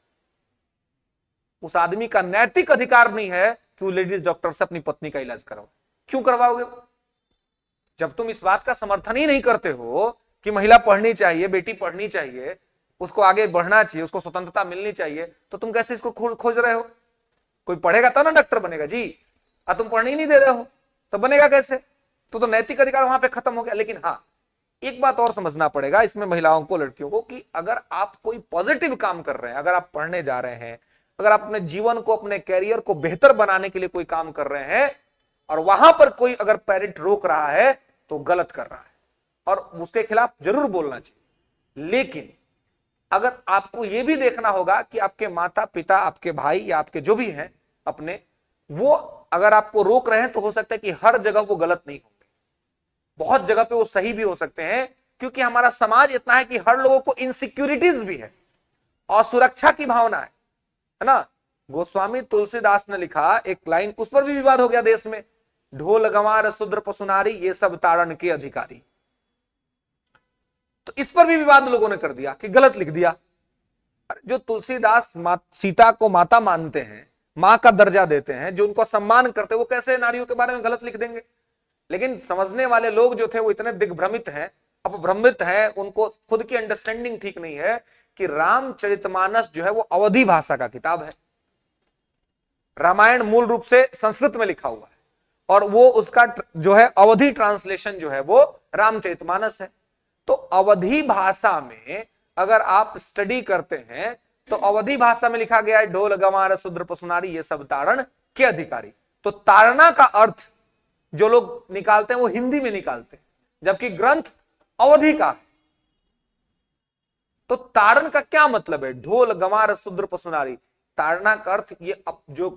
उस आदमी का नैतिक अधिकार नहीं है कि वो लेडीज डॉक्टर से अपनी पत्नी का इलाज करवाए। क्यों करवाओगे? जब तुम इस बात का समर्थन ही नहीं करते हो कि महिला पढ़नी चाहिए, बेटी पढ़नी चाहिए, उसको आगे बढ़ना चाहिए, उसको स्वतंत्रता मिलनी चाहिए, तो तुम कैसे इसको खोज रहे हो? कोई पढ़ेगा तब ना डॉक्टर बनेगा जी, तुम पढ़ने ही नहीं दे रहे हो तो बनेगा कैसे? तो नैतिक अधिकार वहां पे खत्म हो गया। लेकिन हाँ, एक बात और समझना पड़ेगा इसमें महिलाओं को, लड़कियों को, कि अगर आप कोई पॉजिटिव काम कर रहे हैं, अगर आप पढ़ने जा रहे हैं, अगर आप अपने जीवन को, अपने कैरियर को बेहतर बनाने के लिए कोई काम कर रहे हैं, और वहां पर कोई अगर पेरेंट रोक रहा है तो गलत कर रहा है और उसके खिलाफ जरूर बोलना चाहिए। लेकिन अगर आपको यह भी देखना होगा कि आपके माता पिता, आपके भाई या आपके जो भी हैं अपने, वो अगर आपको रोक रहे हैं तो हो सकता है कि हर जगह वो गलत नहीं होंगे, बहुत जगह पे वो सही भी हो सकते हैं, क्योंकि हमारा समाज इतना है कि हर लोगों को इनसिक्योरिटीज भी है और सुरक्षा की भावना है ना। गोस्वामी तुलसीदास ने लिखा एक लाइन, उस पर भी विवाद हो गया देश में, ढोल गंवार शूद्र पशुनारी ये सब ताड़न के अधिकारी। तो इस पर भी विवाद लोगों ने कर दिया कि गलत लिख दिया। जो तुलसीदास सीता को माता मानते हैं, मां का दर्जा देते हैं, जो उनको सम्मान करते हैं, वो कैसे नारियों के बारे में गलत लिख देंगे? लेकिन समझने वाले लोग जो थे वो इतने दिग्भ्रमित हैं, अपभ्रमित हैं, उनको खुद की अंडरस्टैंडिंग ठीक नहीं है कि रामचरितमानस जो है वो अवधी भाषा का किताब है। रामायण मूल रूप से संस्कृत में लिखा हुआ है और वो उसका जो है अवधी ट्रांसलेशन जो है वो रामचरितमानस है। तो अवधी भाषा में अगर आप स्टडी करते हैं तो अवधी भाषा में लिखा गया है ढोल गंवार शूद्र पशुनारी ये सब ताड़न के अधिकारी। तो ताड़ना का अर्थ जो लोग निकालते हैं वो हिंदी में निकालते हैं, जबकि ग्रंथ अवधी का है। तो ताड़न का क्या मतलब है? ढोल गंवार शूद्र पशुनारी, ताड़ना का अर्थ ये जो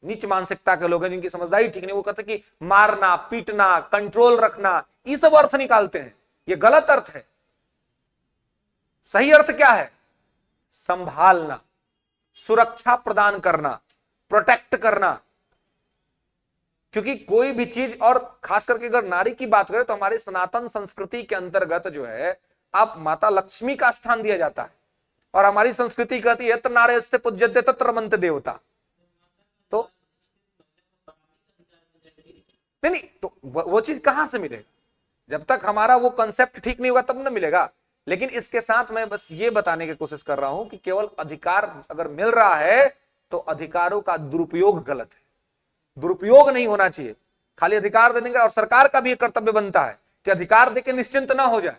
नीच मानसिकता के लोग हैं जिनकी समझदारी ठीक नहीं, वो कहते हैं कि मारना, पीटना, कंट्रोल रखना, ये सब अर्थ निकालते हैं। ये गलत अर्थ है। सही अर्थ क्या है? संभालना, सुरक्षा प्रदान करना, प्रोटेक्ट करना। क्योंकि कोई भी चीज, और खास करके अगर नारी की बात करें तो हमारी सनातन संस्कृति के अंतर्गत जो है आप माता लक्ष्मी का स्थान दिया जाता है और हमारी संस्कृति कहती है यत्र नार्यस्ते पूज्यते तत्र रमन्ते देवता। तो नहीं, तो वो चीज कहां से मिलेगा? जब तक हमारा वो कंसेप्ट ठीक नहीं होगा तब ना मिलेगा। लेकिन इसके साथ मैं बस ये बताने की कोशिश कर रहा हूं कि केवल अधिकार अगर मिल रहा है तो अधिकारों का दुरुपयोग गलत है, दुरुपयोग नहीं होना चाहिए। खाली अधिकार दे देंगे, और सरकार का भी एक कर्तव्य बनता है कि अधिकार देके निश्चिंत ना हो जाए,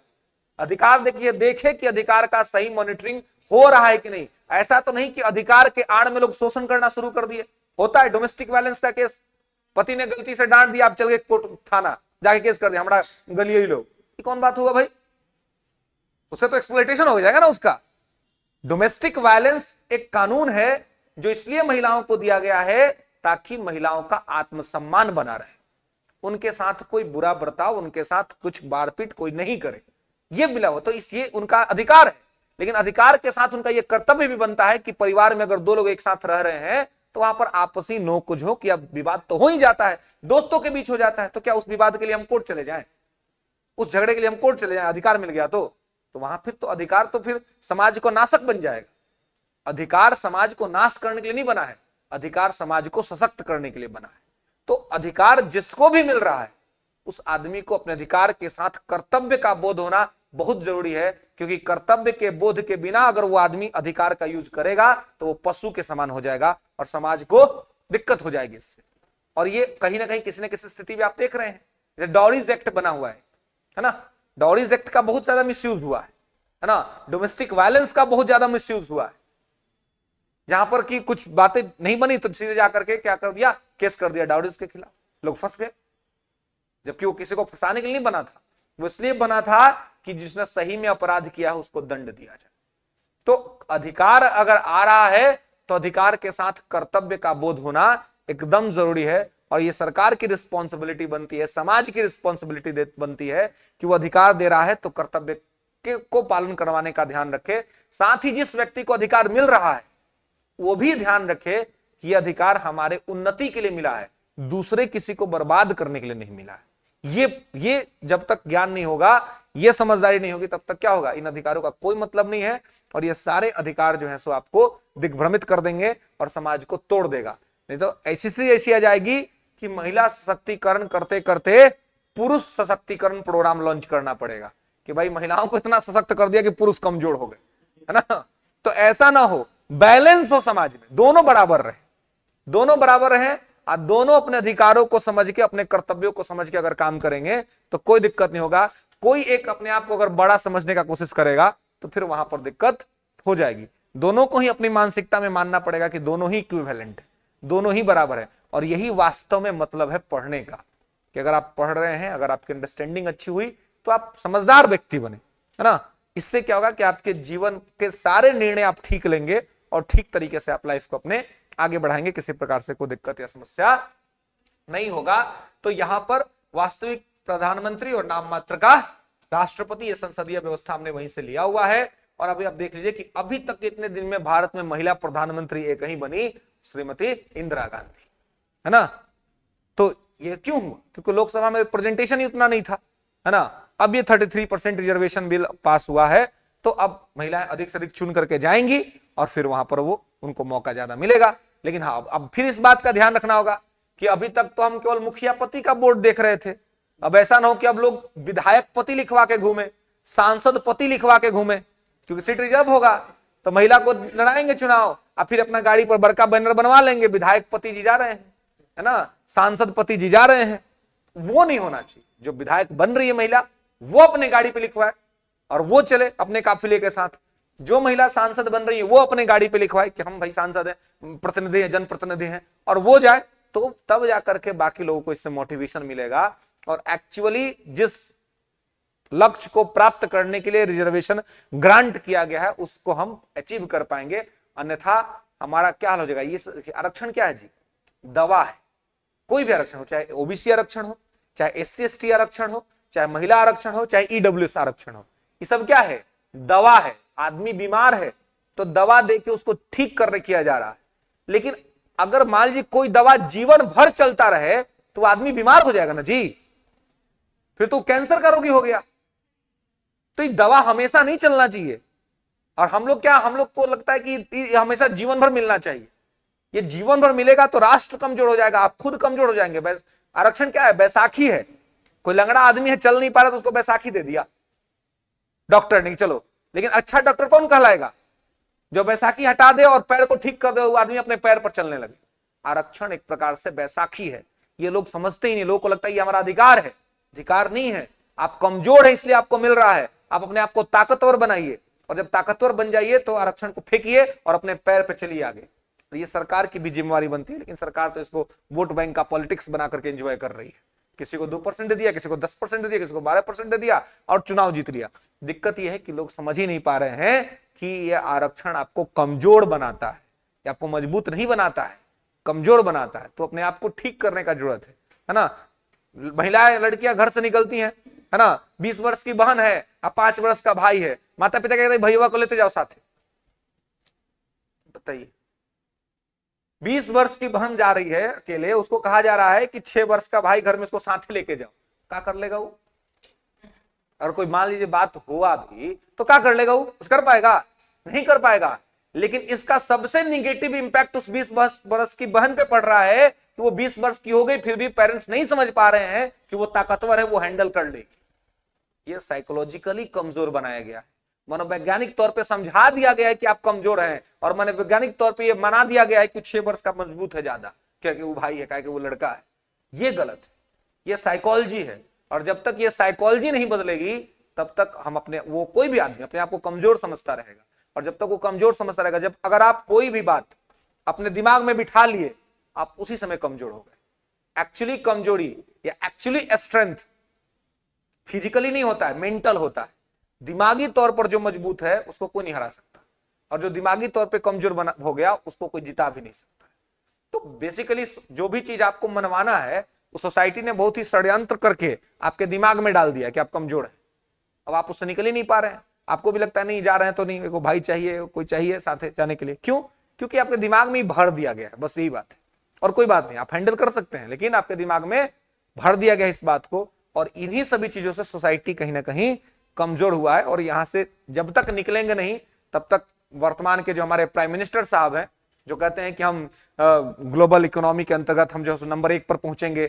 अधिकार देखे कि अधिकार का सही मॉनिटरिंग हो रहा है कि नहीं। ऐसा तो नहीं कि अधिकार के आड़ में लोग शोषण करना शुरू कर दिए। होता है डोमेस्टिक वायलेंस का केस, पति ने गलती से डांट दिया, आप चल गए कोर्ट थाना जाके केस कर दिया, हमारा गलिए लोग, ये कौन बात हुआ भाई? उससे तो एक्सप्लॉयटेशन हो जाएगा ना उसका। डोमेस्टिक वायलेंस एक कानून है जो इसलिए महिलाओं को दिया गया है ताकि महिलाओं का आत्मसम्मान बना रहे, उनके साथ कोई बुरा बर्ताव, उनके साथ कुछ मारपीट कोई नहीं करे, ये मिला हो। तो ये उनका अधिकार है। लेकिन अधिकार के साथ उनका यह कर्तव्य भी बनता है कि परिवार में अगर दो लोग एक साथ रह रहे हैं तो वहां पर आपसी नोक झोंक या विवाद तो हो ही जाता है, दोस्तों के बीच हो जाता है, तो क्या उस विवाद के लिए हम कोर्ट चले जाएं? उस झगड़े के लिए हम कोर्ट चले जाएं? अधिकार मिल गया तो वहां फिर तो अधिकार तो फिर समाज को नाशक बन जाएगा। अधिकार समाज को नाश करने के लिए नहीं बना है, अधिकार समाज को सशक्त करने के लिए बना है। तो अधिकार जिसको भी मिल रहा है उस आदमी को अपने अधिकार के साथ कर्तव्य का बोध होना बहुत जरूरी है, क्योंकि कर्तव्य के बोध के बिना अगर वो आदमी अधिकार का यूज करेगा तो वो पशु के समान हो जाएगा और समाज को दिक्कत हो जाएगी इससे। और ये कहीं ना कहीं किसी न किसी स्थिति में आप देख रहे हैं, जैसे डॉरीज एक्ट बना हुआ है ना, डॉरीज एक्ट का बहुत ज्यादा मिसयूज हुआ है ना, डोमेस्टिक वायलेंस का बहुत ज्यादा मिसयूज हुआ है, जहां पर कि कुछ बातें नहीं बनी तो सीधे जाकर के क्या कर दिया, केस कर दिया डाउरीज के खिलाफ, लोग फंस गए। जबकि वो किसी को फंसाने के लिए नहीं बना था, वो इसलिए बना था कि जिसने सही में अपराध किया है उसको दंड दिया जाए। तो अधिकार अगर आ रहा है तो अधिकार के साथ कर्तव्य का बोध होना एकदम जरूरी है, और ये सरकार की रिस्पॉन्सिबिलिटी बनती है, समाज की रिस्पॉन्सिबिलिटी बनती है कि वो अधिकार दे रहा है तो कर्तव्य को पालन करवाने का ध्यान रखे। साथ ही जिस व्यक्ति को अधिकार मिल रहा है वो भी ध्यान रखे कि यह अधिकार हमारे उन्नति के लिए मिला है, दूसरे किसी को बर्बाद करने के लिए नहीं मिला है। ये जब तक ज्ञान नहीं होगा, ये समझदारी नहीं होगी, तब तक क्या होगा, इन अधिकारों का कोई मतलब नहीं है, और ये सारे अधिकार जो है सो आपको दिग्भ्रमित कर देंगे और समाज को तोड़ देगा। नहीं तो ऐसी स्थिति ऐसी आ जाएगी कि महिला सशक्तिकरण करते करते पुरुष सशक्तिकरण प्रोग्राम लॉन्च करना पड़ेगा कि भाई महिलाओं को इतना सशक्त कर दिया कि पुरुष कमजोर हो गए, है ना। तो ऐसा ना हो, बैलेंस हो समाज में, दोनों बराबर रहे, दोनों बराबर रहे, और दोनों अपने अधिकारों को समझ के, अपने कर्तव्यों को समझ के अगर काम करेंगे तो कोई दिक्कत नहीं होगा। कोई एक अपने आप को अगर बड़ा समझने का कोशिश करेगा तो फिर वहां पर दिक्कत हो जाएगी। दोनों को ही अपनी मानसिकता में मानना पड़ेगा कि दोनों ही इक्विवेलेंट है, दोनों ही बराबर है। और यही वास्तव में मतलब है पढ़ने का, कि अगर आप पढ़ रहे हैं, अगर आपकी अंडरस्टैंडिंग अच्छी हुई तो आप समझदार व्यक्ति बने, है ना। इससे क्या होगा कि आपके जीवन के सारे निर्णय आप ठीक लेंगे और ठीक तरीके से आप लाइफ को अपने आगे बढ़ाएंगे, किसी प्रकार से कोई दिक्कत या समस्या नहीं होगा। तो यहां पर वास्तविक प्रधानमंत्री और नाम मात्र का राष्ट्रपति, ये संसदीय व्यवस्था हमने वहीं से लिया हुआ है। और अभी आप देख लीजिए कि अभी तक इतने दिन में भारत में महिला प्रधानमंत्री एक ही बनी, श्रीमती इंदिरा गांधी, है ना। तो ये क्यों हुआ, क्योंकि लोकसभा में रिप्रेजेंटेशन ही उतना नहीं था, है ना। अब ये 33% रिजर्वेशन बिल पास हुआ है, तो अब महिलाएं अधिक से अधिक चुन करके जाएंगी और फिर वहां पर वो उनको मौका ज्यादा मिलेगा। लेकिन हाँ, अब फिर इस बात का ध्यान रखना होगा कि अभी तक तो हम केवल मुखिया पति का बोर्ड देख रहे थे, अब ऐसा ना हो कि अब लोग विधायक पति लिखवा के घूमे, सांसद पति लिखवा के घूमे, क्योंकि सीट रिजर्व होगा तो महिला को लड़ाएंगे चुनाव, और फिर अपना गाड़ी पर बड़का बैनर बनवा लेंगे, विधायक पति जी जा रहे हैं, है ना, सांसद पति जी जा रहे हैं। वो नहीं होना चाहिए। जो विधायक बन रही है महिला, वो अपने गाड़ी पे लिखवाए और वो चले अपने काफिले के साथ। जो महिला सांसद बन रही है वो अपने गाड़ी पे लिखवाए कि हम भाई सांसद हैं, प्रतिनिधि हैं, जनप्रतिनिधि हैं, और वो जाए, तो तब जाकर के बाकी लोगों को इससे मोटिवेशन मिलेगा और एक्चुअली जिस लक्ष्य को प्राप्त करने के लिए रिजर्वेशन ग्रांट किया गया है उसको हम अचीव कर पाएंगे। अन्यथा हमारा क्या हाल हो जाएगा। ये आरक्षण क्या है जी, दवा है। कोई भी आरक्षण हो, चाहे ओबीसी आरक्षण हो, चाहे एससी एसटी आरक्षण हो, चाहे महिला आरक्षण हो, चाहे ईडब्ल्यूएस आरक्षण हो, ये सब क्या है, दवा है। आदमी बीमार है तो दवा देके उसको ठीक कर किया जा रहा है। लेकिन अगर मान लीजिए कोई दवा जीवन भर चलता रहे तो आदमी बीमार हो जाएगा ना जी, फिर तो कैंसर का रोगी हो गया। तो ये दवा हमेशा नहीं चलना चाहिए। और हम लोग को लगता है कि हमेशा जीवन भर मिलना चाहिए। ये जीवन भर मिलेगा तो राष्ट्र कमजोर हो जाएगा, आप खुद कमजोर हो जाएंगे। आरक्षण क्या है, बैसाखी है। कोई लंगड़ा आदमी है, चल नहीं पा रहा तो उसको बैसाखी दे दिया डॉक्टर ने, चलो। लेकिन अच्छा डॉक्टर कौन कहलाएगा, जो बैसाखी हटा दे और पैर को ठीक कर दे, वो आदमी अपने पैर पर चलने लगे। आरक्षण एक प्रकार से बैसाखी है। ये लोग समझते ही नहीं। लोगों को लगता है ये हमारा अधिकार है। अधिकार नहीं है, आप कमजोर है इसलिए आपको मिल रहा है। आप अपने आप को ताकतवर बनाइए, और जब ताकतवर बन जाइए तो आरक्षण को फेंकिए और अपने पैर पे चलिए आगे। ये सरकार की भी जिम्मेवारी बनती है, लेकिन सरकार तो इसको वोट बैंक का पॉलिटिक्स बना करके एंजॉय कर रही है। किसी को 2% दिया, किसी को 10% दिया, किसी को 12% दिया और चुनाव जीत लिया। दिक्कत यह है कि लोग समझ ही नहीं पा रहे हैं कि यह आरक्षण आपको कमजोर बनाता है, या आपको मजबूत नहीं बनाता है, कमजोर बनाता है। तो अपने आप को ठीक करने का जरूरत है ना। महिलाएं, लड़कियां घर से निकलती हैं, है ना, 20 वर्ष की बहन है, 5 वर्ष का भाई है, माता पिता कहते हैं भैया को लेते जाओ साथ। बताइए, 20 वर्ष की बहन जा रही है अकेले, उसको कहा जा रहा है कि 6 वर्ष का भाई घर में उसको साथ लेके जाओ। क्या कर लेगा वो? और कोई मान लीजिए बात हुआ भी तो क्या कर लेगा वो? कुछ कर पाएगा? नहीं कर पाएगा। लेकिन इसका सबसे निगेटिव इंपैक्ट उस 20 वर्ष की बहन पे पड़ रहा है कि वो 20 वर्ष की हो गई, फिर भी पेरेंट्स नहीं समझ पा रहे हैं कि वो ताकतवर है, वो हैंडल कर लेगी। ये साइकोलॉजिकली कमजोर बनाया गया है, मनोवैज्ञानिक तौर पे समझा दिया गया है कि आप कमजोर हैं, और मनोवैज्ञानिक तौर पे ये मना दिया गया है कि 6 वर्ष का मजबूत है ज्यादा, क्योंकि वो भाई है, क्या कि वो लड़का है। ये गलत है, ये साइकोलॉजी है। और जब तक ये साइकोलॉजी नहीं बदलेगी तब तक हम अपने, वो कोई भी आदमी अपने आप को कमजोर समझता रहेगा, और जब तक वो कमजोर समझता रहेगा, जब अगर आप कोई भी बात अपने दिमाग में बिठा लिए, आप उसी समय कमजोर हो गए। एक्चुअली कमजोरी या एक्चुअली स्ट्रेंथ फिजिकली नहीं होता है, मेंटल होता है। दिमागी तौर पर जो मजबूत है उसको कोई नहीं हरा सकता, और जो दिमागी तौर पे कमजोर बना हो गया उसको कोई जिता भी नहीं सकता। तो बेसिकली जो भी चीज आपको मनवाना है, उस सोसाइटी ने बहुत ही षड्यंत्र करके आपके दिमाग में डाल दिया कि आप कमजोर हैं। अब आप उससे निकल ही नहीं पा रहे हैं, आपको भी लगता है नहीं जा रहे हैं तो नहीं, मेरे को भाई चाहिए, कोई चाहिए साथ जाने के लिए। क्यों? क्योंकि आपके दिमाग में ही भर दिया गया है, बस यही बात है, और कोई बात नहीं। आप हैंडल कर सकते हैं, लेकिन आपके दिमाग में भर दिया गया इस बात को, और इन्हीं सभी चीजों से सोसाइटी कहीं ना कहीं कमजोर हुआ है। और यहां से जब तक निकलेंगे नहीं, तब तक वर्तमान के जो हमारे प्राइम मिनिस्टर साहब हैं, जो कहते हैं कि हम ग्लोबल इकोनॉमी के अंतर्गत हम जो नंबर 1 पर पहुंचेंगे,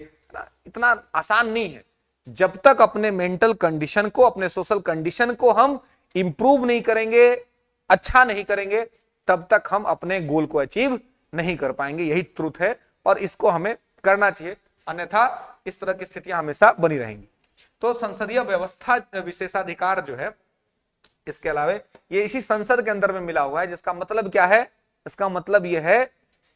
इतना आसान नहीं है। जब तक अपने मेंटल कंडीशन को, अपने सोशल कंडीशन को हम इंप्रूव नहीं करेंगे, अच्छा नहीं करेंगे, तब तक हम अपने गोल को अचीव नहीं कर पाएंगे। यही ट्रूथ है, और इसको हमें करना चाहिए, अन्यथा इस तरह की स्थितियां हमेशा बनी रहेंगी। तो संसदीय व्यवस्था विशेषाधिकार जो है, इसके अलावा ये इसी संसद के अंदर में मिला हुआ है, जिसका मतलब क्या है? इसका मतलब यह है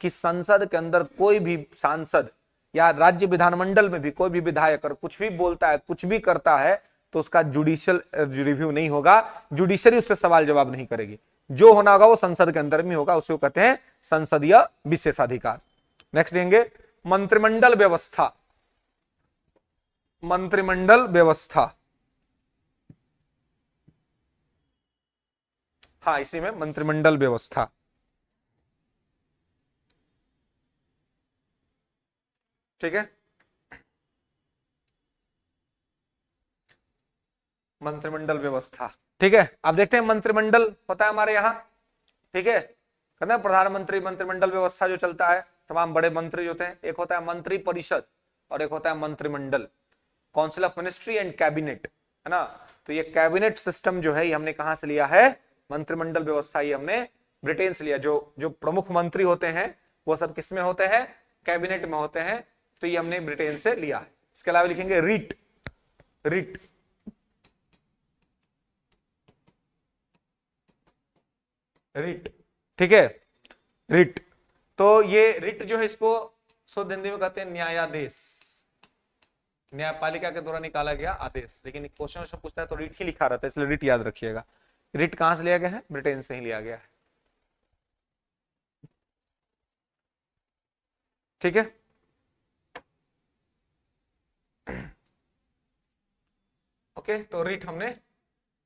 कि संसद के अंदर कोई भी सांसद या राज्य विधानमंडल में भी कोई भी विधायक अगर कुछ भी बोलता है, कुछ भी करता है, तो उसका जुडिशियल रिव्यू नहीं होगा, जुडिशरी उससे सवाल जवाब नहीं करेगी। जो होना होगा वो संसद के अंदर में होगा, उसे कहते हैं संसदीय विशेषाधिकार। नेक्स्ट लेंगे मंत्रिमंडल व्यवस्था। मंत्रिमंडल व्यवस्था, हाँ, इसी में मंत्रिमंडल व्यवस्था। ठीक है, मंत्रिमंडल व्यवस्था। ठीक है, आप देखते हैं मंत्रिमंडल होता है हमारे यहाँ, ठीक है, कहते हैं प्रधानमंत्री मंत्रिमंडल व्यवस्था जो चलता है, तमाम बड़े मंत्री होते हैं, एक होता है मंत्री परिषद और एक होता है मंत्रिमंडल, council of ministry and cabinet, है ना। तो ये कैबिनेट सिस्टम जो है, ये हमने कहां से लिया है? मंत्रिमंडल व्यवस्था ये हमने ब्रिटेन से लिया। जो प्रमुख मंत्री होते हैं वो सब किसमें होते हैं? कैबिनेट में होते हैं। तो ये हमने ब्रिटेन से लिया है। इसके अलावा लिखेंगे रिट। रिट रिट ठीक है, रिट। तो ये रिट जो है, इसको शुद्ध हिंदी में कहते हैं न्यायादेश, न्यायपालिका के द्वारा निकाला गया आदेश। लेकिन क्वेश्चन से पूछता है तो रिट ही लिखा रहता है, इसलिए रिट याद रखिएगा। रिट कहां से लिया गया है? ब्रिटेन से ही लिया गया है। ठीक है, ओके। तो रिट हमने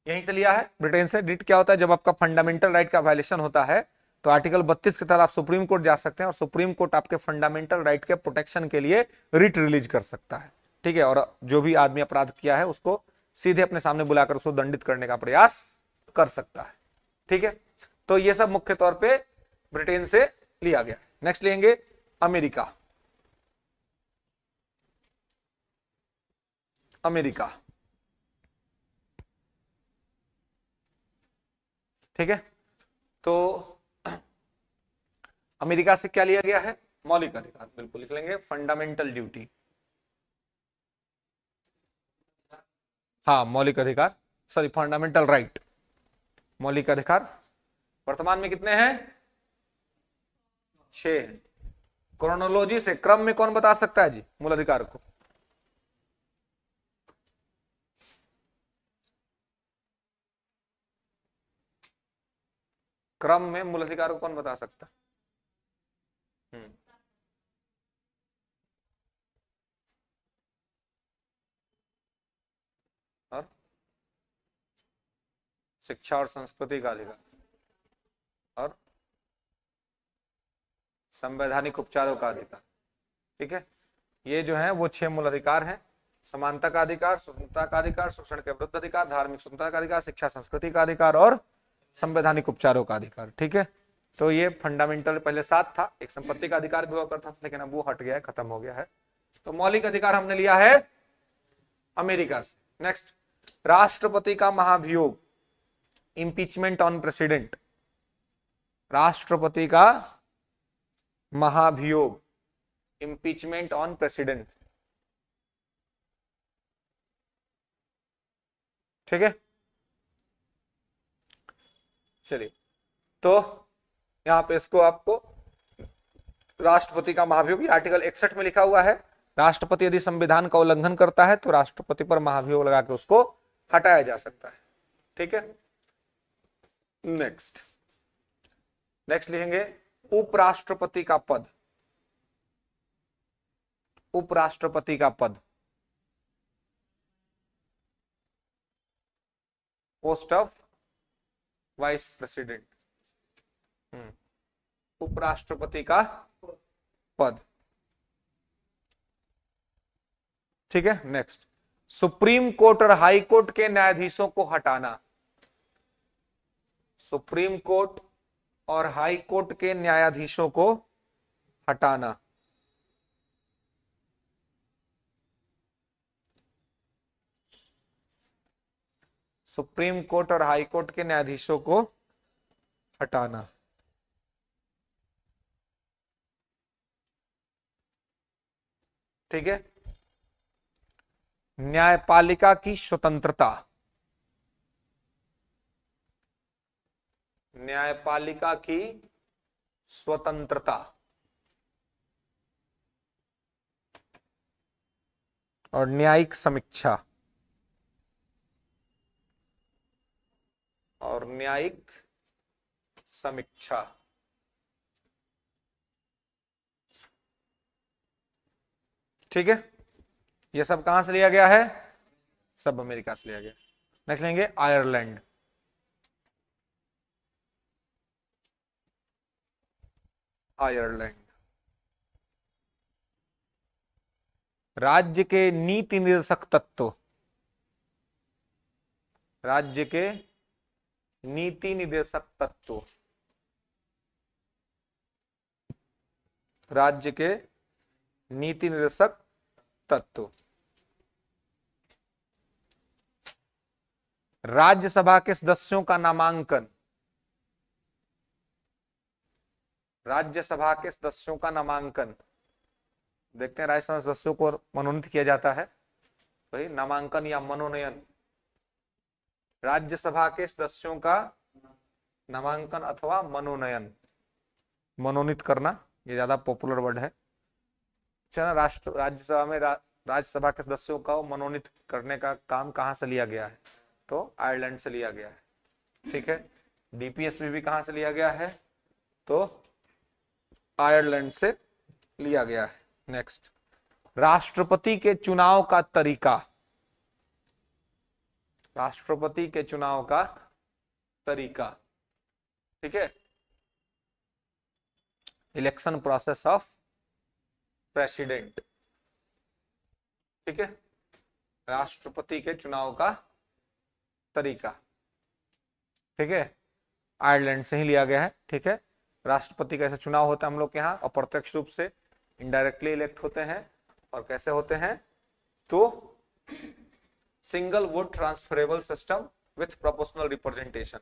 यहीं से लिया है, ब्रिटेन से। रिट क्या होता है? जब आपका फंडामेंटल राइट का वायलेशन होता है तो आर्टिकल 32 के तहत आप सुप्रीम कोर्ट जा सकते हैं, और सुप्रीम कोर्ट आपके फंडामेंटल राइट के प्रोटेक्शन के लिए रिट रिलीज कर सकता है। ठीक है, और जो भी आदमी अपराध किया है उसको सीधे अपने सामने बुलाकर उसको दंडित करने का प्रयास कर सकता है। ठीक है, तो ये सब मुख्य तौर पे ब्रिटेन से लिया गया है। नेक्स्ट लेंगे अमेरिका। अमेरिका, ठीक है, तो अमेरिका से क्या लिया गया है? मौलिक अधिकार। बिल्कुल लिख लेंगे फंडामेंटल ड्यूटी। हाँ, मौलिक अधिकार, सॉरी फंडामेंटल राइट। मौलिक अधिकार वर्तमान में कितने हैं? 6 हैं। क्रोनोलॉजी से, क्रम में कौन बता सकता है जी मूल अधिकार को? क्रम में मूल अधिकार को कौन बता सकता? और शिक्षा और संस्कृति का अधिकार, और संवैधानिक उपचारों का अधिकार। ठीक है, ये जो है वो 6 मूल अधिकार हैं। समानता का अधिकार, स्वतंत्रता का अधिकार, शोषण के विरुद्ध अधिकार, धार्मिक स्वतंत्रता का अधिकार, शिक्षा संस्कृति का अधिकार और संवैधानिक उपचारों का अधिकार। ठीक है, तो ये फंडामेंटल पहले 7 था, एक संपत्ति का अधिकार भी हुआ करता था, लेकिन अब वो हट गया है, खत्म हो गया है। तो मौलिक अधिकार हमने लिया है अमेरिका से। नेक्स्ट, राष्ट्रपति का महाभियोग, इंपीचमेंट ऑन प्रेसिडेंट। राष्ट्रपति का महाभियोग, इंपीचमेंट ऑन प्रेसिडेंट। ठीक है, चलिए, तो यहां पे इसको आपको राष्ट्रपति का महाभियोग, आर्टिकल 61 में लिखा हुआ है, राष्ट्रपति यदि संविधान का उल्लंघन करता है तो राष्ट्रपति पर महाभियोग लगा के उसको हटाया जा सकता है। ठीक है, नेक्स्ट लिखेंगे उपराष्ट्रपति का पद। उपराष्ट्रपति का पद, पोस्ट ऑफ वाइस प्रेसिडेंट। उपराष्ट्रपति का पद। ठीक है, नेक्स्ट, सुप्रीम कोर्ट और हाई कोर्ट के न्यायाधीशों को हटाना। सुप्रीम कोर्ट और हाई कोर्ट के न्यायाधीशों को हटाना। सुप्रीम कोर्ट और हाई कोर्ट के न्यायाधीशों को हटाना। ठीक है, न्यायपालिका की स्वतंत्रता। न्यायपालिका की स्वतंत्रता और न्यायिक समीक्षा। और न्यायिक समीक्षा। ठीक है, ये सब कहां से लिया गया है? सब अमेरिका से लिया गया। नेक्स्ट लेंगे आयरलैंड। आयरलैंड, राज्य के नीति निर्देशक तत्व। राज्य के नीति निर्देशक तत्व। राज्य के नीति निर्देशक तत्व। राज्यसभा के सदस्यों का नामांकन। राज्यसभा के सदस्यों का नामांकन। देखते हैं राज्यसभा सदस्यों को मनोनीत किया जाता है, भाई नामांकन या मनोनयन। राज्यसभा के सदस्यों का नामांकन अथवा मनोनयन, मनोनीत करना, ये ज्यादा पॉपुलर वर्ड है। राज्यसभा में राज्यसभा के सदस्यों का मनोनीत करने का काम कहां से लिया गया है? तो आयरलैंड से लिया गया है। ठीक है, डीपीएसबी भी कहां से लिया गया है? तो आयरलैंड से लिया गया है। नेक्स्ट, राष्ट्रपति के चुनाव का तरीका। राष्ट्रपति के चुनाव का तरीका। ठीक है, इलेक्शन प्रोसेस ऑफ प्रेसिडेंट। ठीक है, राष्ट्रपति के चुनाव का तरीका। ठीक है, आयरलैंड से ही लिया गया है। ठीक है, राष्ट्रपति का ऐसा चुनाव होता है हम लोग के यहाँ, अप्रत्यक्ष रूप से, इनडायरेक्टली इलेक्ट होते हैं। और कैसे होते हैं? तो single vote transferable system with proportional representation,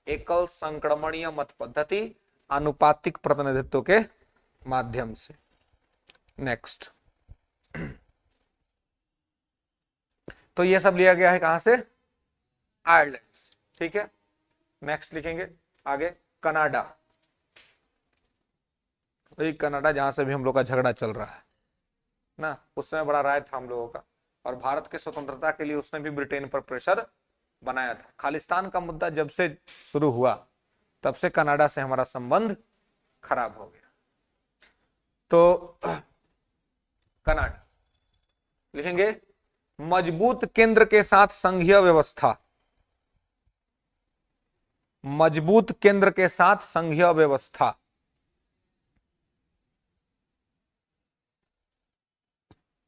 एकल संक्रमणीय मत पद्धति, आनुपातिक प्रतिनिधित्व के माध्यम से। नेक्स्ट, तो ये सब लिया गया है कहां से? आयरलैंड से। ठीक है, नेक्स्ट लिखेंगे आगे कनाडा। वही कनाडा जहां से भी हम लोग का झगड़ा चल रहा है ना, उस समय बड़ा राय था हम लोगों का, और भारत के स्वतंत्रता के लिए उसने भी ब्रिटेन पर प्रेशर बनाया था। खालिस्तान का मुद्दा जब से शुरू हुआ तब से कनाडा से हमारा संबंध खराब हो गया। तो कनाडा लिखेंगे मजबूत केंद्र के साथ संघीय व्यवस्था। मजबूत केंद्र के साथ संघीय व्यवस्था।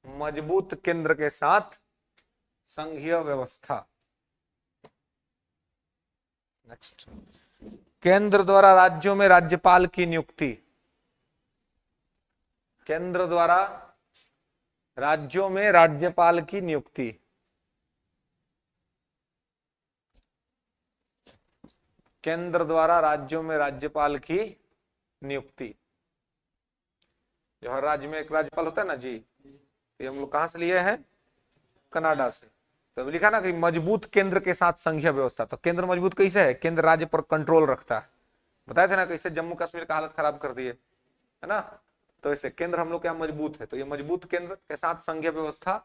मजबूत केंद्र के साथ संघीय व्यवस्था। नेक्स्ट, केंद्र द्वारा राज्यों में राज्यपाल की नियुक्ति, केंद्र द्वारा राज्यों में राज्यपाल की नियुक्ति, केंद्र द्वारा राज्यों में राज्यपाल की नियुक्ति। जो हर राज्य में एक राज्यपाल होता है ना जी, ये हम लोग कहां से लिए हैं? कनाडा से। तो लिखा ना कि मजबूत केंद्र के साथ संघीय व्यवस्था। तो केंद्र मजबूत कैसे है? केंद्र राज्य पर कंट्रोल रखता है। बताया था ना कैसे जम्मू कश्मीर का हालत खराब कर दिए, है ना। तो ऐसे केंद्र हम लोग के यहाँ मजबूत है। तो ये मजबूत केंद्र के साथ संघीय व्यवस्था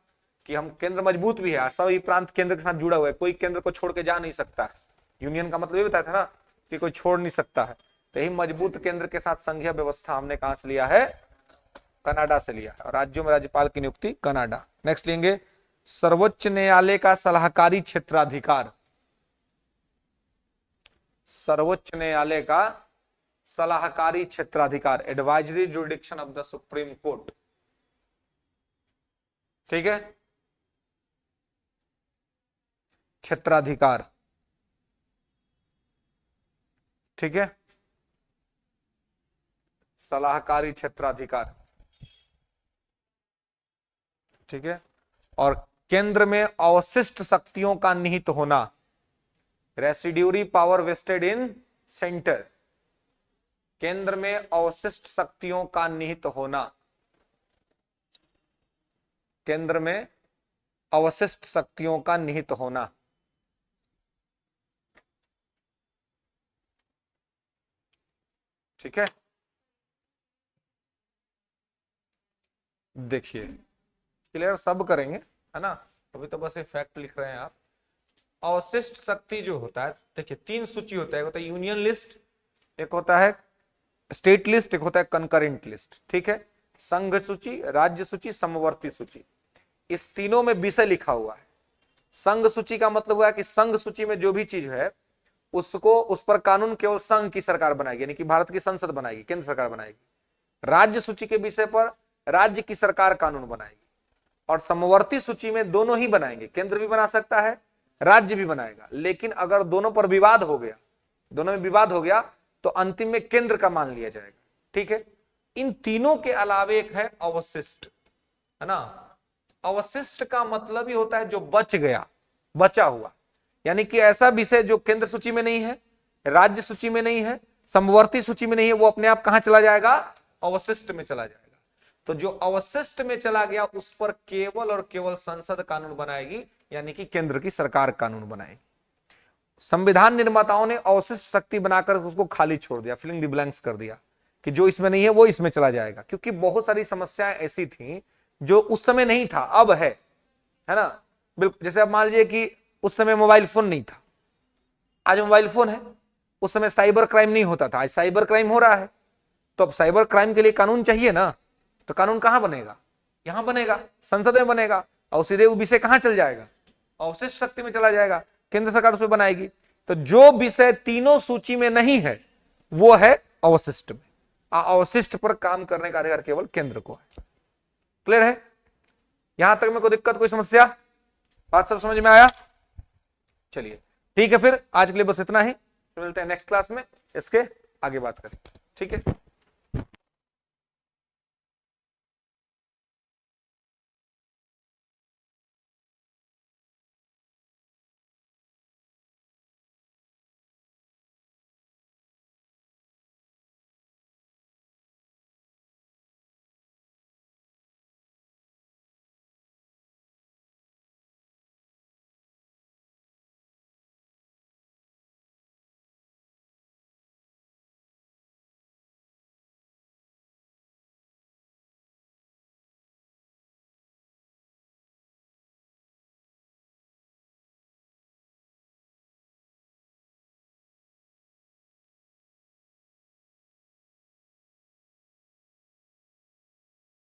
कि हम केंद्र मजबूत भी है, सभी प्रांत केंद्र के साथ जुड़ा हुआ है, कोई केंद्र को छोड़ के जा नहीं सकता है। यूनियन का मतलब ये बताया था ना कि कोई छोड़ नहीं सकता है। तो यही मजबूत केंद्र के साथ संघीय व्यवस्था हमने कहां से लिया है? कनाडा से लिया है। और राज्यों में राज्यपाल की नियुक्ति कनाडा। नेक्स्ट लेंगे सर्वोच्च न्यायालय का सलाहकारी क्षेत्राधिकार, सर्वोच्च न्यायालय का सलाहकारी क्षेत्राधिकार, advisory jurisdiction of the supreme court. ठीक है, क्षेत्राधिकार। ठीक है, सलाहकारी क्षेत्राधिकार। ठीक है, और केंद्र में अवशिष्ट शक्तियों का निहित होना, रेसिड्यूरी पावर वेस्टेड इन सेंटर, केंद्र में अवशिष्ट शक्तियों का निहित होना, केंद्र में अवशिष्ट शक्तियों का निहित होना। ठीक है, देखिए क्लियर सब करेंगे, है ना। अभी तो बस ये फैक्ट लिख रहे हैं आप। अवशिष्ट शक्ति जो होता है, देखिए तीन सूची होता है, एक होता है यूनियन लिस्ट, एक होता है स्टेट लिस्ट, एक होता है कंकरेंट लिस्ट। ठीक है, संघ सूची, राज्य सूची, समवर्ती सूची, इस तीनों में विषय लिखा हुआ है। संघ सूची का मतलब हुआ है कि संघ सूची में जो भी चीज है उसको, उस पर कानून केवल संघ की सरकार बनाएगी, यानी कि भारत की संसद बनाएगी, केंद्र सरकार बनाएगी। राज्य सूची के विषय पर राज्य की सरकार कानून बनाएगी। और समवर्ती सूची में दोनों ही बनाएंगे, केंद्र भी बना सकता है, राज्य भी बनाएगा। लेकिन अगर दोनों पर विवाद हो गया, दोनों में विवाद हो गया, तो अंतिम में केंद्र का मान लिया जाएगा। ठीक है, इन तीनों के अलावे एक है अवशिष्ट, है ना। अवशिष्ट का मतलब ही होता है जो बच गया, बचा हुआ, यानी कि ऐसा विषय जो केंद्र सूची में नहीं है, राज्य सूची में नहीं है, समवर्ती सूची में नहीं है, वो अपने आप कहां चला जाएगा? अवशिष्ट में चला जाएगा। तो जो अवशिष्ट में चला गया उस पर केवल और केवल संसद कानून बनाएगी, यानी कि केंद्र की सरकार कानून बनाएगी। संविधान निर्माताओं ने अवशिष्ट शक्ति बनाकर उसको खाली छोड़ दिया, फिलिंग द ब्लैंक्स कर दिया कि जो इसमें नहीं है वो इसमें चला जाएगा। क्योंकि बहुत सारी समस्याएं ऐसी थी जो उस समय नहीं था, अब है ना। बिल्कुल, जैसे अब मान लीजिए कि उस समय मोबाइल फोन नहीं था, आज मोबाइल फोन है। उस समय साइबर क्राइम नहीं होता था, आज साइबर क्राइम हो रहा है। तो अब साइबर क्राइम के लिए कानून चाहिए ना, तो कानून कहां बनेगा? यहां बनेगा, संसद में बनेगा। और सीधे वो विषय कहां चल जाएगा? अवशिष्ट शक्ति में चला जाएगा, केंद्र सरकार उसमें बनाएगी। तो जो विषय तीनों सूची में नहीं है वो है अवशिष्ट में। अवशिष्ट पर काम करने का अधिकार केवल केंद्र को है। क्लियर है? यहां तक में कोई दिक्कत, कोई समस्या? बात सब समझ में आया? चलिए ठीक है, फिर आज के लिए बस इतना ही। मिलते हैं नेक्स्ट क्लास में, इसके आगे बात करें। ठीक है।